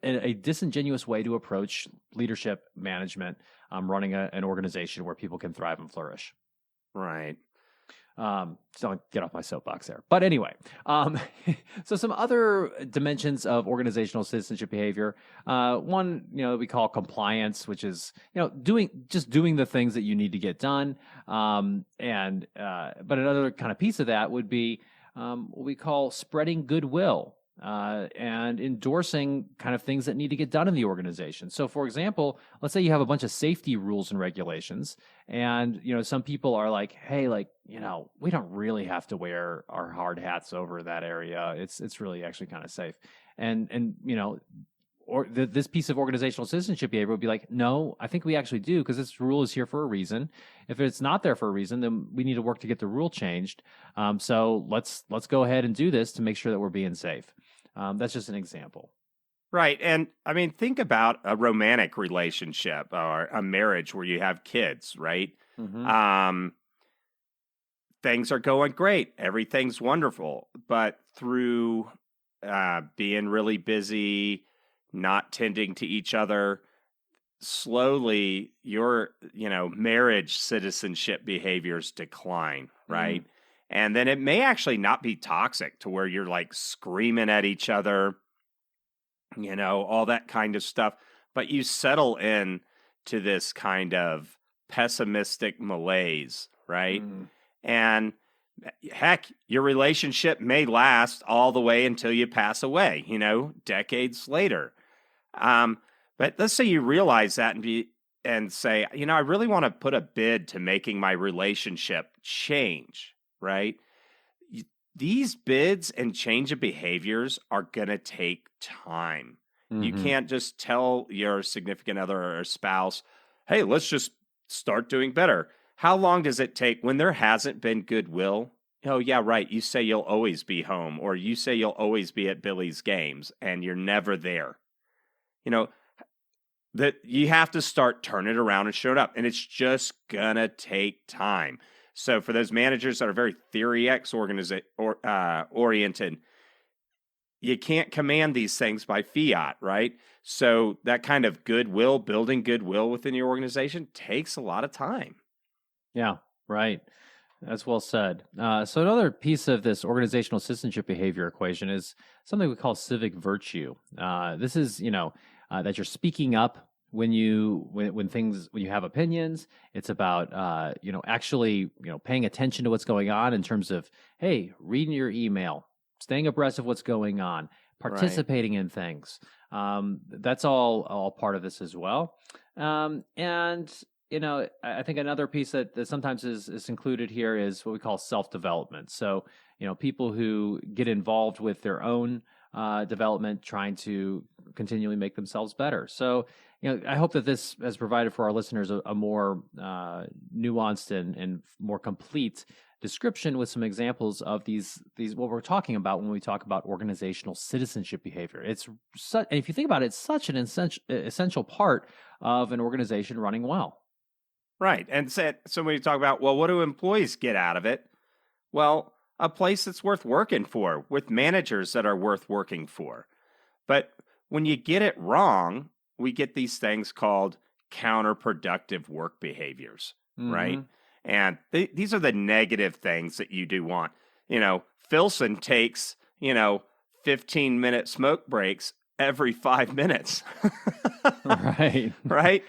a disingenuous way to approach leadership management, running an organization where people can thrive and flourish. Right. Just don't get off my soapbox there. But anyway, so some other dimensions of organizational citizenship behavior. One, we call compliance, which is doing the things that you need to get done. But another kind of piece of that would be what we call spreading goodwill. And endorsing kind of things that need to get done in the organization. So, for example, let's say you have a bunch of safety rules and regulations, and some people are like, "Hey, we don't really have to wear our hard hats over that area. It's really actually kind of safe." And this piece of organizational citizenship behavior would be like, "No, I think we actually do because this rule is here for a reason. If it's not there for a reason, then we need to work to get the rule changed. So let's go ahead and do this to make sure that we're being safe." That's just an example. Right. And I mean, think about a romantic relationship or a marriage where you have kids, right? Mm-hmm. Things are going great. Everything's wonderful. But through being really busy, not tending to each other, slowly your, marriage citizenship behaviors decline, right? Mm. And then it may actually not be toxic to where you're like screaming at each other, all that kind of stuff. But you settle in to this kind of pessimistic malaise, right? Mm. And heck, your relationship may last all the way until you pass away, decades later. But let's say you realize that and say, I really want to put a bid to making my relationship change. Right? These bids and change of behaviors are going to take time. Mm-hmm. You can't just tell your significant other or spouse, "Hey, let's just start doing better." How long does it take when there hasn't been goodwill? Oh, yeah, right. You say you'll always be home, or you say you'll always be at Billy's games, and you're never there. That you have to start turning it around and showing up, and it's just going to take time. So for those managers that are very Theory X oriented, you can't command these things by fiat, right? So that kind of goodwill, building goodwill within your organization takes a lot of time. Yeah, right. That's well said. So another piece of this organizational citizenship behavior equation is something we call civic virtue. This is, that you're speaking up when you have opinions. It's about actually paying attention to what's going on in terms of, hey, reading your email, staying abreast of what's going on, participating in things. That's all part of this as well. And I think another piece that sometimes is included here is what we call self-development. So people who get involved with their own development, trying to continually make themselves better. So I hope that this has provided for our listeners a more nuanced and more complete description with some examples of these what we're talking about when we talk about organizational citizenship behavior. And if you think about it, it's such an essential part of an organization running well. Right. And so when you talk about, well, what do employees get out of it? Well, a place that's worth working for, with managers that are worth working for. But when you get it wrong, we get these things called counterproductive work behaviors, right? And these are the negative things that you do want. Filson takes, 15-minute smoke breaks every 5 minutes. Right. Right?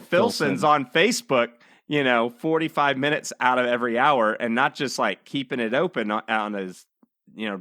Filson's on Facebook, 45 minutes out of every hour, and not just like keeping it open on his,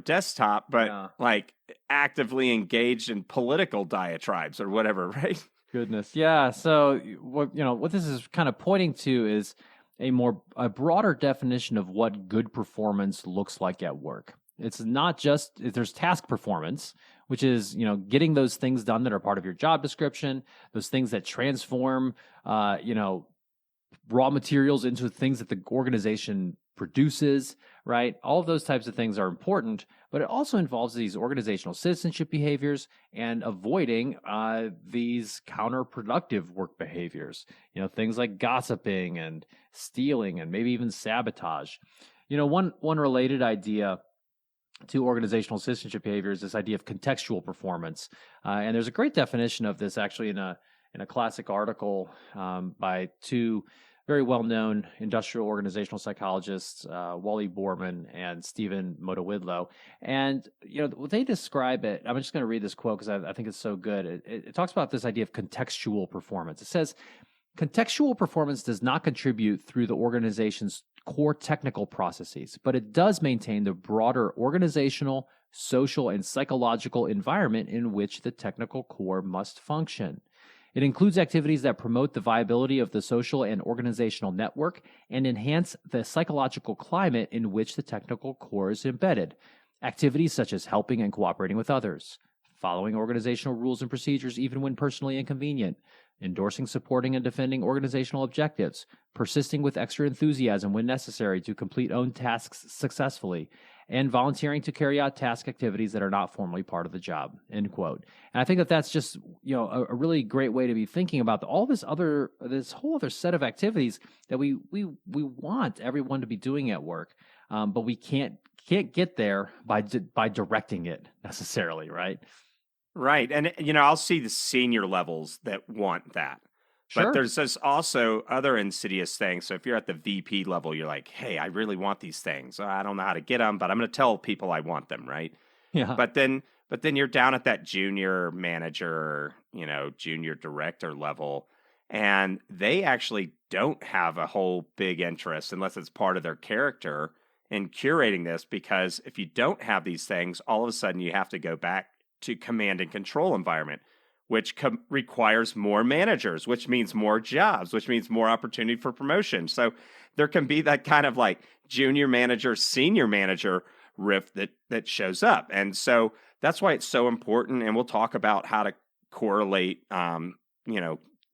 desktop, but like actively engaged in political diatribes or whatever, right? Goodness. Yeah. So what this is kind of pointing to is a broader definition of what good performance looks like at work. It's not just there's task performance, which is getting those things done that are part of your job description, those things that transform raw materials into things that the organization produces, right? All of those types of things are important, but it also involves these organizational citizenship behaviors and avoiding these counterproductive work behaviors, things like gossiping and stealing and maybe even sabotage. One related idea to organizational citizenship behavior is this idea of contextual performance. And there's a great definition of this actually in a classic article by two very well-known industrial organizational psychologists, Wally Borman and Stephen Motowidlow. And, they describe it. I'm just going to read this quote because I think it's so good. It talks about this idea of contextual performance. It says, contextual performance does not contribute through the organization's core technical processes, but it does maintain the broader organizational, social, and psychological environment in which the technical core must function. It includes activities that promote the viability of the social and organizational network and enhance the psychological climate in which the technical core is embedded. Activities such as helping and cooperating with others, following organizational rules and procedures even when personally inconvenient, endorsing, supporting, and defending organizational objectives, persisting with extra enthusiasm when necessary to complete own tasks successfully, and volunteering to carry out task activities that are not formally part of the job, end quote. And I think that that's just, a really great way to be thinking about this whole other set of activities that we want everyone to be doing at work, but we can't get there by directing it necessarily, right? Right. And, I'll see the senior levels that want that. Sure. But there's also other insidious things. So if you're at the VP level, you're like, hey, I really want these things. I don't know how to get them, but I'm going to tell people I want them, right? Yeah. But then you're down at that junior manager, junior director level, and they actually don't have a whole big interest unless it's part of their character in curating this, because if you don't have these things, all of a sudden you have to go back to command and control environment, which requires more managers, which means more jobs, which means more opportunity for promotion. So there can be that kind of like junior manager, senior manager rift that shows up. And so that's why it's so important. And we'll talk about how to correlate,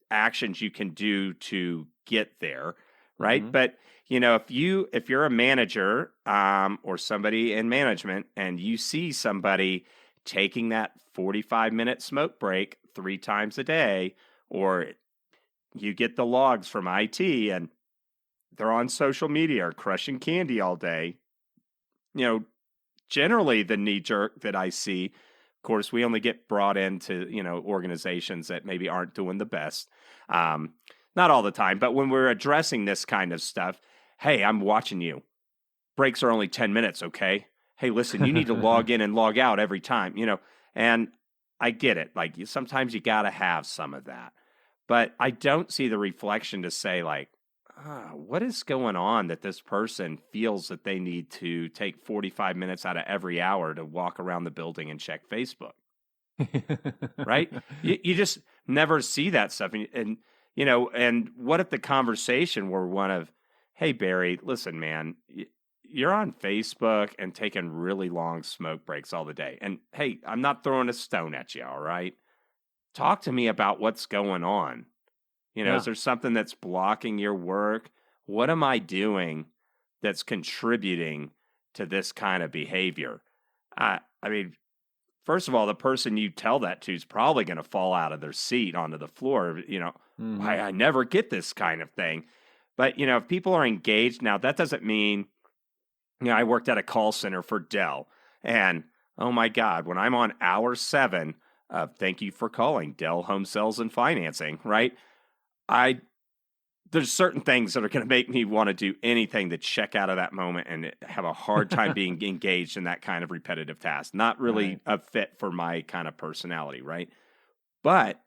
actions you can do to get there. Right. Mm-hmm. But, if you're a manager or somebody in management and you see somebody taking that 45-minute smoke break 3 times a day, or you get the logs from IT and they're on social media or crushing candy all day, generally the knee jerk that I see, of course, we only get brought into, organizations that maybe aren't doing the best. Not all the time, but when we're addressing this kind of stuff, hey, I'm watching you. Breaks are only 10 minutes, okay? Hey, listen, you need to log in and log out every time, and I get it. Like sometimes you got to have some of that, but I don't see the reflection to say like, what is going on that this person feels that they need to take 45 minutes out of every hour to walk around the building and check Facebook, right? You just never see that stuff. And what if the conversation were one of, hey, Barry, listen, man, you're on Facebook and taking really long smoke breaks all the day. And hey, I'm not throwing a stone at you, all right? Talk to me about what's going on. Is there something that's blocking your work? What am I doing that's contributing to this kind of behavior? First of all, the person you tell that to is probably going to fall out of their seat onto the floor. Mm-hmm. I never get this kind of thing. But, if people are engaged, now that doesn't mean, I worked at a call center for Dell, and oh my God, when I'm on hour 7, thank you for calling Dell Home Sales and Financing, right? There's certain things that are going to make me want to do anything to check out of that moment and have a hard time being engaged in that kind of repetitive task. Not really a fit for my kind of personality, right? But,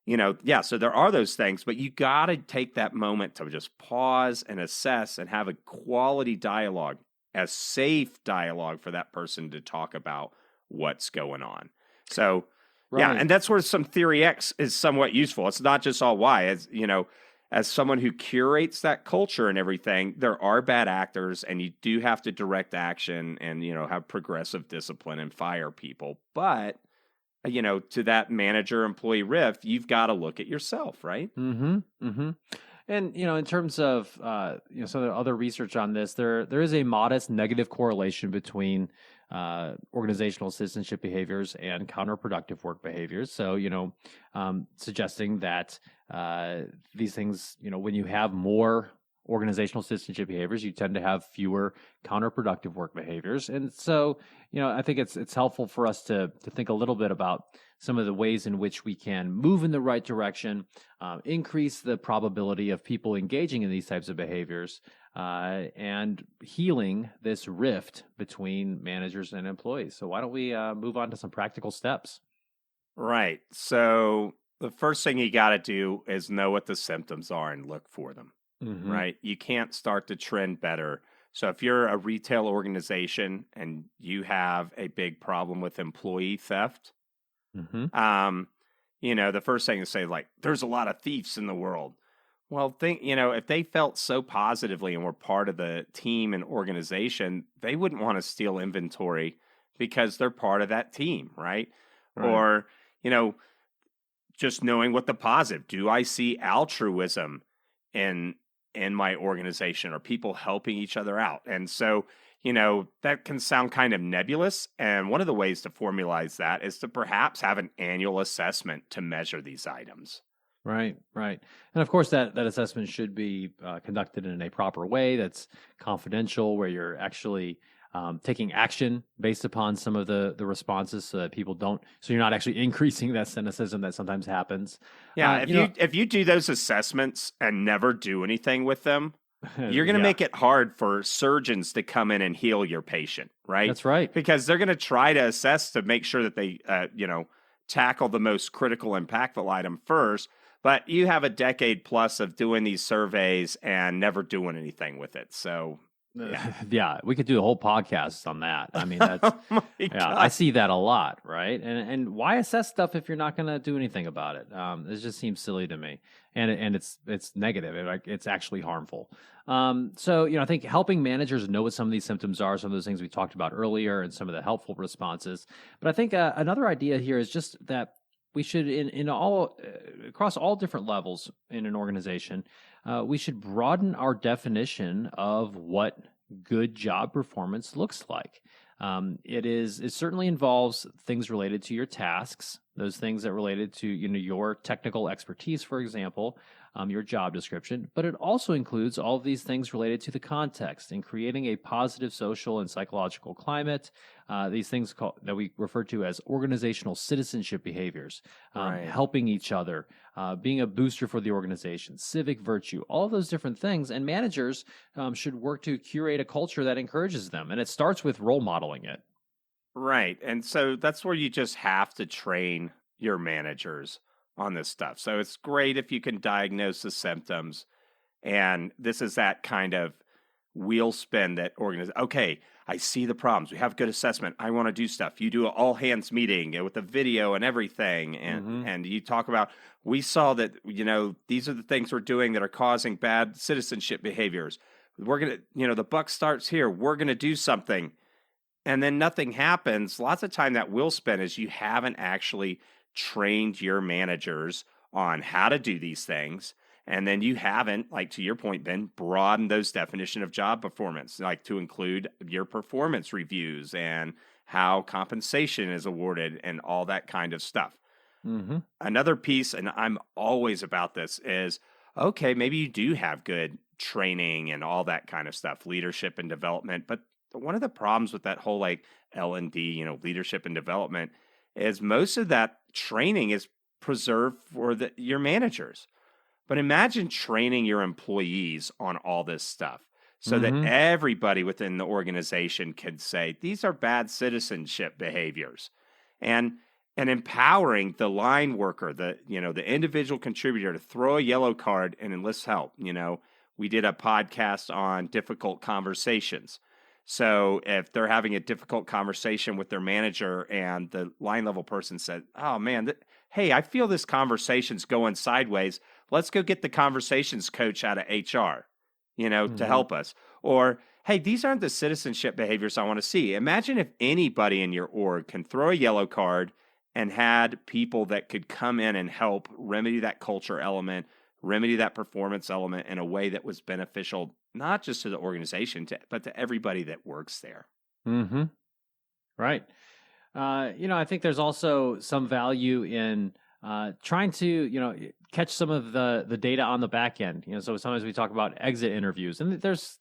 so there are those things, but you got to take that moment to just pause and assess and have a quality dialogue, a safe dialogue for that person to talk about what's going on. So, yeah, and that's where some Theory X is somewhat useful. It's not just all Y. As someone who curates that culture and everything, there are bad actors, and you do have to direct action and, have progressive discipline and fire people. But, to that manager-employee rift, you've got to look at yourself, right? Mm-hmm. Mm-hmm. And, in terms of, some of the other research on this, there is a modest negative correlation between organizational citizenship behaviors and counterproductive work behaviors. So, suggesting that these things, when you have more organizational citizenship behaviors, you tend to have fewer counterproductive work behaviors. And so, I think it's helpful for us to think a little bit about some of the ways in which we can move in the right direction, increase the probability of people engaging in these types of behaviors, and healing this rift between managers and employees. So why don't we move on to some practical steps? Right. So the first thing you got to do is know what the symptoms are and look for them. Mm-hmm. Right. You can't start to trend better. So if you're a retail organization and you have a big problem with employee theft, Mm-hmm. the first thing to say, like, there's a lot of thieves in the world. Well, if they felt so positively and were part of the team and organization, they wouldn't want to steal inventory because they're part of that team, right? Right. Or, just knowing what the positive, do I see altruism in my organization? Are people helping each other out? And so, that can sound kind of nebulous. And one of the ways to formalize that is to perhaps have an annual assessment to measure these items. Right. And of course, that assessment should be conducted in a proper way that's confidential, where you're actually taking action based upon some of the responses so that people don't, so you're not actually increasing that cynicism that sometimes happens. Yeah. If you do those assessments and never do anything with them, you're going to make it hard for surgeons to come in and heal your patient, right? That's right. Because they're going to try to assess to make sure that they, tackle the most critical, impactful item first. But you have a decade plus of doing these surveys and never doing anything with it. So, yeah, we could do a whole podcast on that. I mean, that's I see that a lot, right? And why assess stuff if you're not going to do anything about it? It just seems silly to me, and it's negative. It's actually harmful. So I think helping managers know what some of these symptoms are, some of those things we talked about earlier, and some of the helpful responses. But I think another idea here is just that we should, in all across all different levels in an organization, we should broaden our definition of what good job performance looks like. It certainly involves things related to your tasks, those things that related to your technical expertise, for example, your job description, but it also includes all of these things related to the context and creating a positive social and psychological climate. These things that we refer to as organizational citizenship behaviors, helping each other, being a booster for the organization, civic virtue, all of those different things. And managers should work to curate a culture that encourages them. And it starts with role modeling it. Right. And so that's where you just have to train your managers on this stuff. So it's great if you can diagnose the symptoms. And this is that kind of wheel spin that okay, I see the problems. We have good assessment. I want to do stuff. You do an all hands meeting with the video and everything. And you talk about, we saw that, these are the things we're doing that are causing bad citizenship behaviors. We're going to, the buck starts here. We're going to do something. And then nothing happens. Lots of time that wheel spin is you haven't actually trained your managers on how to do these things. And then you haven't, like to your point, Ben, broadened those definition of job performance, like to include your performance reviews and how compensation is awarded and all that kind of stuff. Mm-hmm. Another piece, and I'm always about this, is, okay, maybe you do have good training and all that kind of stuff, leadership and development. But one of the problems with that whole like L&D, leadership and development, is most of that training is preserved for your managers. But imagine training your employees on all this stuff so that everybody within the organization can say, these are bad citizenship behaviors. And empowering the line worker, the individual contributor to throw a yellow card and enlist help. We did a podcast on difficult conversations. So if they're having a difficult conversation with their manager and the line level person said, oh man, hey, I feel this conversation's going sideways. Let's go get the conversations coach out of HR, to help us. Or, hey, these aren't the citizenship behaviors I want to see. Imagine if anybody in your org can throw a yellow card and had people that could come in and help remedy that culture element, remedy that performance element in a way that was beneficial, not just to the organization, but to everybody that works there. Mm-hmm. Right. I think there's also some value in trying to, catch some of the data on the back end. So sometimes we talk about exit interviews, and there's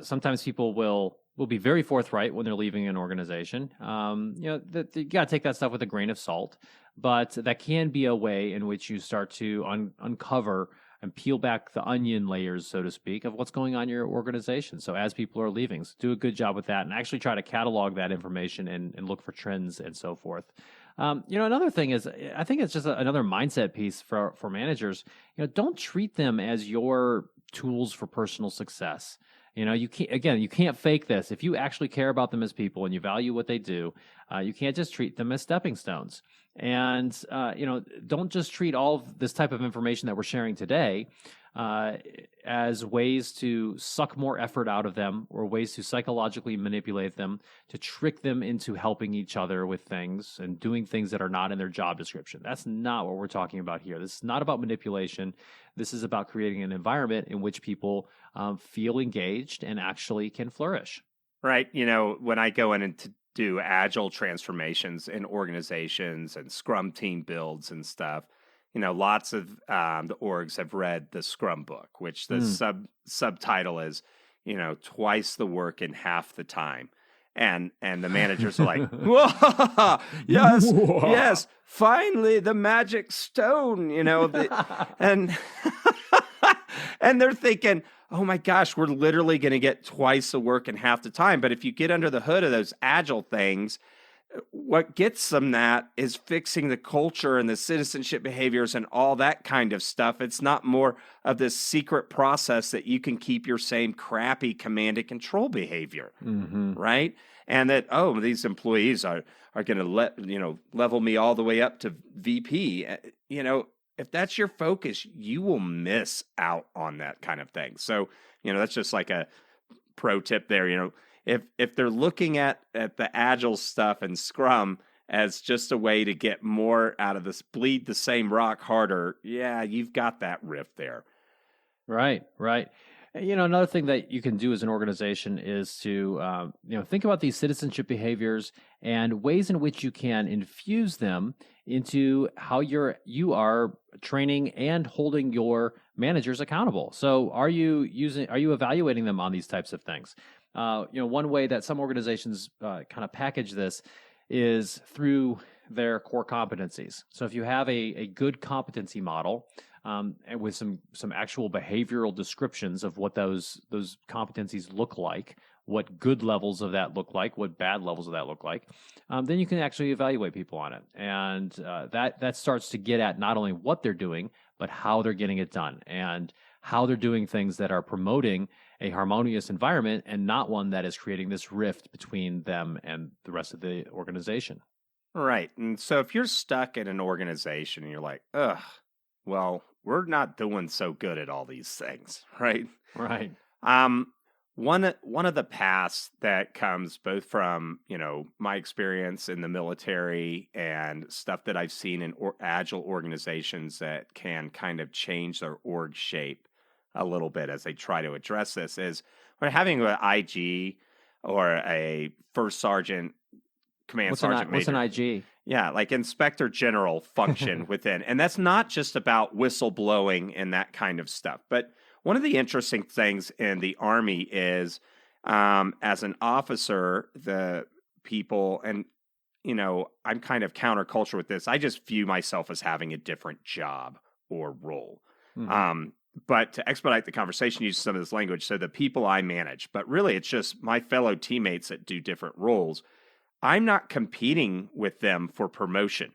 sometimes people will will be very forthright when they're leaving an organization. You got to take that stuff with a grain of salt, but that can be a way in which you start to uncover and peel back the onion layers, so to speak, of what's going on in your organization. So as people are leaving, so do a good job with that and actually try to catalog that information and look for trends and so forth. Another thing is, I think it's just another mindset piece for managers. Don't treat them as your tools for personal success. You can't fake this. If you actually care about them as people and you value what they do, you can't just treat them as stepping stones. And, don't just treat all of this type of information that we're sharing today as ways to suck more effort out of them or ways to psychologically manipulate them, to trick them into helping each other with things and doing things that are not in their job description. That's not what we're talking about here. This is not about manipulation. This is about creating an environment in which people feel engaged and actually can flourish. Right. When I go in and to do agile transformations in organizations and Scrum team builds and stuff, lots of the orgs have read the Scrum book, which the subtitle is, twice the work in half the time. And the managers are like, whoa, yes, finally the magic stone, and and they're thinking, oh my gosh, we're literally going to get twice the work in half the time. But if you get under the hood of those agile things, what gets them that is fixing the culture and the citizenship behaviors and all that kind of stuff. It's not more of this secret process that you can keep your same crappy command and control behavior, right? And that, these employees are going to level me all the way up to VP. If that's your focus, you will miss out on that kind of thing. So, that's just like a pro tip there. If they're looking at the agile stuff and Scrum as just a way to get more out of this, bleed the same rock harder, yeah, you've got that rift there. Right. Another thing that you can do as an organization is to, think about these citizenship behaviors and ways in which you can infuse them into how you are training and holding your managers accountable. So are you evaluating them on these types of things? One way that some organizations kind of package this is through their core competencies. So if you have a good competency model, and with some actual behavioral descriptions of what those competencies look like, what good levels of that look like, what bad levels of that look like, then you can actually evaluate people on it. And that starts to get at not only what they're doing, but how they're getting it done and how they're doing things that are promoting a harmonious environment and not one that is creating this rift between them and the rest of the organization. Right. And so if you're stuck in an organization and you're like, well, we're not doing so good at all these things, right? Right. One of the paths that comes both from, my experience in the military and stuff that I've seen in agile organizations that can kind of change their org shape a little bit as they try to address this is when having an IG or a first sergeant, command sergeant major. What's an IG? Yeah, like inspector general function within. And that's not just about whistleblowing and that kind of stuff. But one of the interesting things in the Army is as an officer, the people, and, I'm kind of counterculture with this. I just view myself as having a different job or role. But to expedite the conversation, use some of this language. So the people I manage, but really it's just my fellow teammates that do different roles. I'm not competing with them for promotion.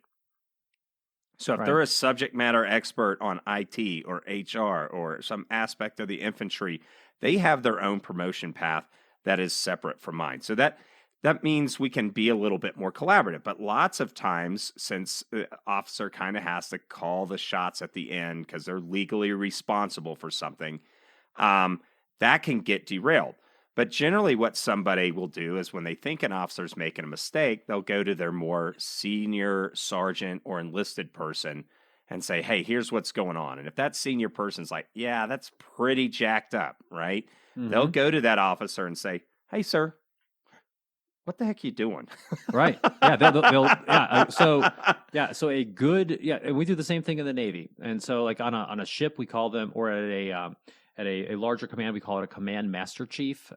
So if they're a subject matter expert on IT or HR or some aspect of the infantry, they have their own promotion path that is separate from mine. So that means we can be a little bit more collaborative. But lots of times, since the officer kind of has to call the shots at the end because they're legally responsible for something, that can get derailed. But generally what somebody will do is when they think an officer's making a mistake, they'll go to their more senior sergeant or enlisted person and say, hey, here's what's going on. And if that senior person's like, yeah, that's pretty jacked up, right? They'll go to that officer and say, hey, sir, what the heck are you doing? Right. Yeah. They'll So a good, and we do the same thing in the Navy. And so like on a ship, we call them, or at a larger command, we call it a command master chief,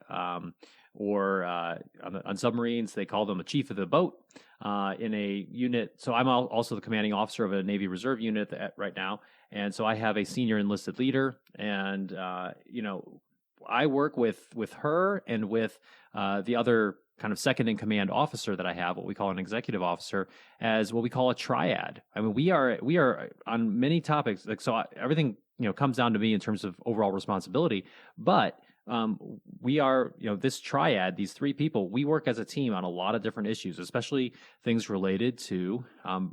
or on submarines, they call them a chief of the boat in a unit. So I'm also the commanding officer of a Navy Reserve unit right now. And so I have a senior enlisted leader, and I work with her and with the other kind of second in command officer that I have, what we call an executive officer, as what we call a triad. I mean, we are on many topics. Like, so everything, comes down to me in terms of overall responsibility, but we are, this triad, these three people, we work as a team on a lot of different issues, especially things related to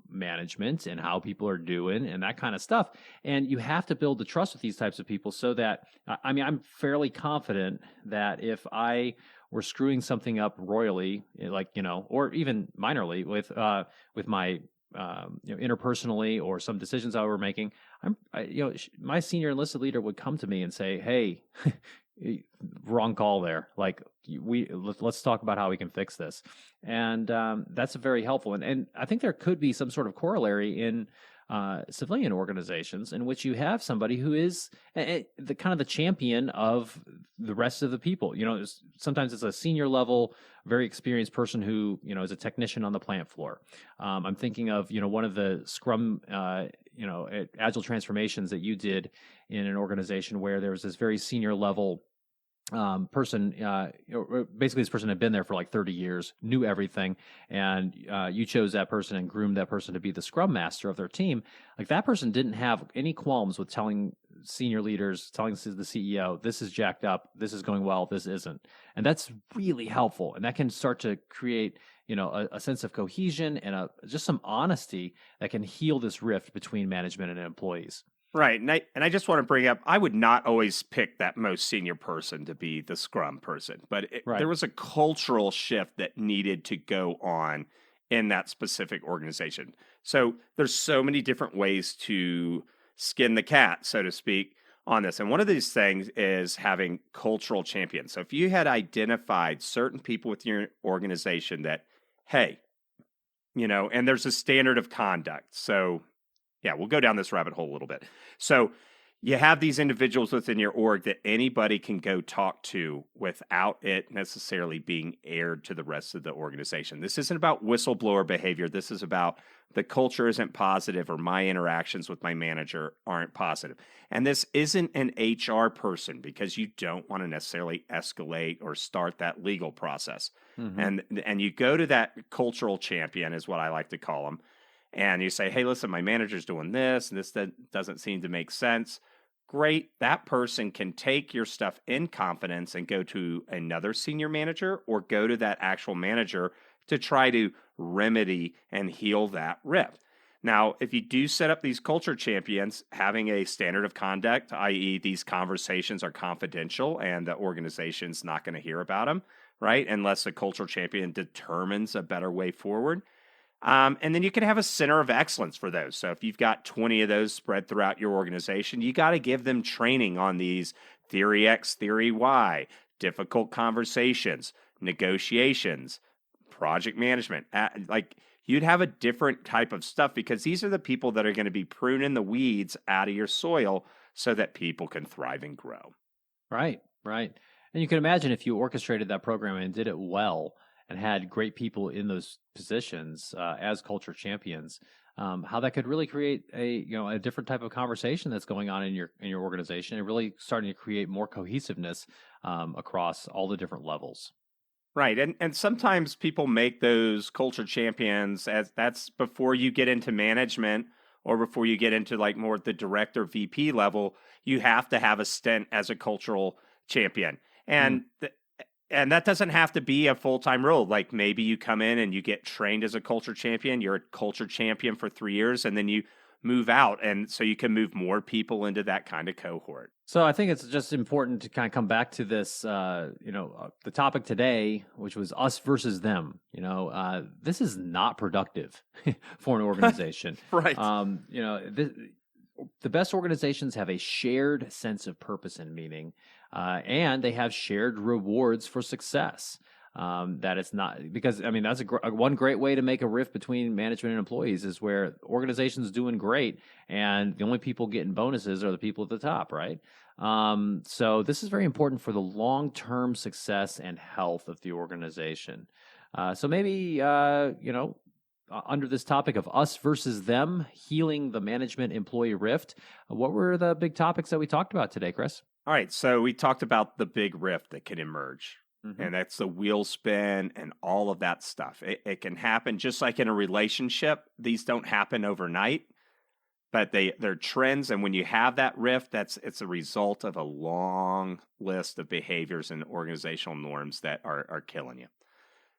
management and how people are doing and that kind of stuff. And you have to build the trust with these types of people so that, I'm fairly confident that if I were screwing something up royally, or even minorly with my interpersonally or some decisions I were making, my senior enlisted leader would come to me and say, "Hey, wrong call there. Like let's talk about how we can fix this." And that's very helpful. And I think there could be some sort of corollary in civilian organizations in which you have somebody who is the kind of the champion of the rest of the people. Sometimes it's a senior level, very experienced person who is a technician on the plant floor. I'm thinking of one of the Scrum agile transformations that you did in an organization where there was this very senior level person, basically this person had been there for like 30 years, knew everything, and you chose that person and groomed that person to be the scrum master of their team. Like that person didn't have any qualms with telling senior leaders, telling the CEO, this is jacked up, this is going well, this isn't. And that's really helpful. And that can start to create a sense of cohesion and just some honesty that can heal this rift between management and employees. Right. And I just want to bring up, I would not always pick that most senior person to be the Scrum person, but there was a cultural shift that needed to go on in that specific organization. So there's so many different ways to skin the cat, so to speak, on this. And one of these things is having cultural champions. So if you had identified certain people within your organization that, hey, and there's a standard of conduct. So yeah, we'll go down this rabbit hole a little bit. So you have these individuals within your org that anybody can go talk to without it necessarily being aired to the rest of the organization. This isn't about whistleblower behavior. This is about the culture isn't positive or my interactions with my manager aren't positive. And this isn't an HR person because you don't want to necessarily escalate or start that legal process. Mm-hmm. And you go to that cultural champion is what I like to call them. And you say, hey, listen, my manager's doing this, and this doesn't seem to make sense. Great. That person can take your stuff in confidence and go to another senior manager or go to that actual manager to try to remedy and heal that rift. Now, if you do set up these culture champions, having a standard of conduct, i.e. these conversations are confidential and the organization's not going to hear about them, right? Unless the culture champion determines a better way forward. And then you can have a center of excellence for those. So if you've got 20 of those spread throughout your organization, you got to give them training on these theory X, theory Y, difficult conversations, negotiations, project management. Like you'd have a different type of stuff because these are the people that are going to be pruning the weeds out of your soil so that people can thrive and grow. Right. And you can imagine if you orchestrated that program and did it well, and had great people in those positions as culture champions, how that could really create a different type of conversation that's going on in your organization and really starting to create more cohesiveness across all the different levels. Right. And sometimes people make those culture champions as that's before you get into management or before you get into like more the director VP level, you have to have a stint as a cultural champion. And and that doesn't have to be a full-time role. Like maybe you come in and you get trained as a culture champion. You're a culture champion for 3 years and then you move out. And so you can move more people into that kind of cohort. So I think it's just important to kind of come back to this, the topic today, which was us versus them. This is not productive for an organization. Right. The best organizations have a shared sense of purpose and meaning, and they have shared rewards for success. That it's not because that's one great way to make a rift between management and employees is where organizations doing great and the only people getting bonuses are the people at the top, right? So this is very important for the long-term success and health of the organization. So maybe, under this topic of us versus them, healing the management-employee rift, what were the big topics that we talked about today, Chris? All right, so we talked about the big rift that can emerge, and that's the wheel spin and all of that stuff. It can happen just like in a relationship. These don't happen overnight, but they're trends. And when you have that rift, it's a result of a long list of behaviors and organizational norms that are killing you.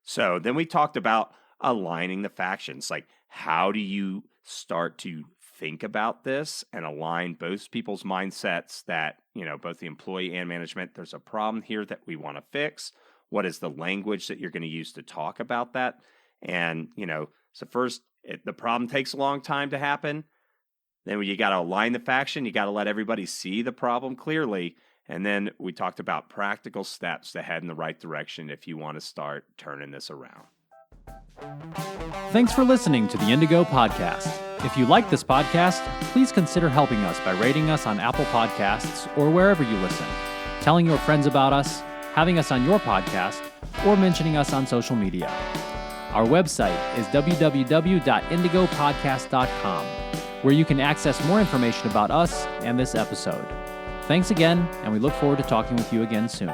So then we talked about aligning the factions. Like, how do you start to think about this and align both people's mindsets that, both the employee and management, there's a problem here that we want to fix. What is the language that you're going to use to talk about that? And, so first, the problem takes a long time to happen. Then you got to align the faction. You got to let everybody see the problem clearly. And then we talked about practical steps to head in the right direction if you want to start turning this around. Thanks for listening to the Indigo Podcast. If you like this podcast, please consider helping us by rating us on Apple Podcasts or wherever you listen, telling your friends about us, having us on your podcast, or mentioning us on social media. Our website is www.indigopodcast.com, where you can access more information about us and this episode. Thanks again, and we look forward to talking with you again soon.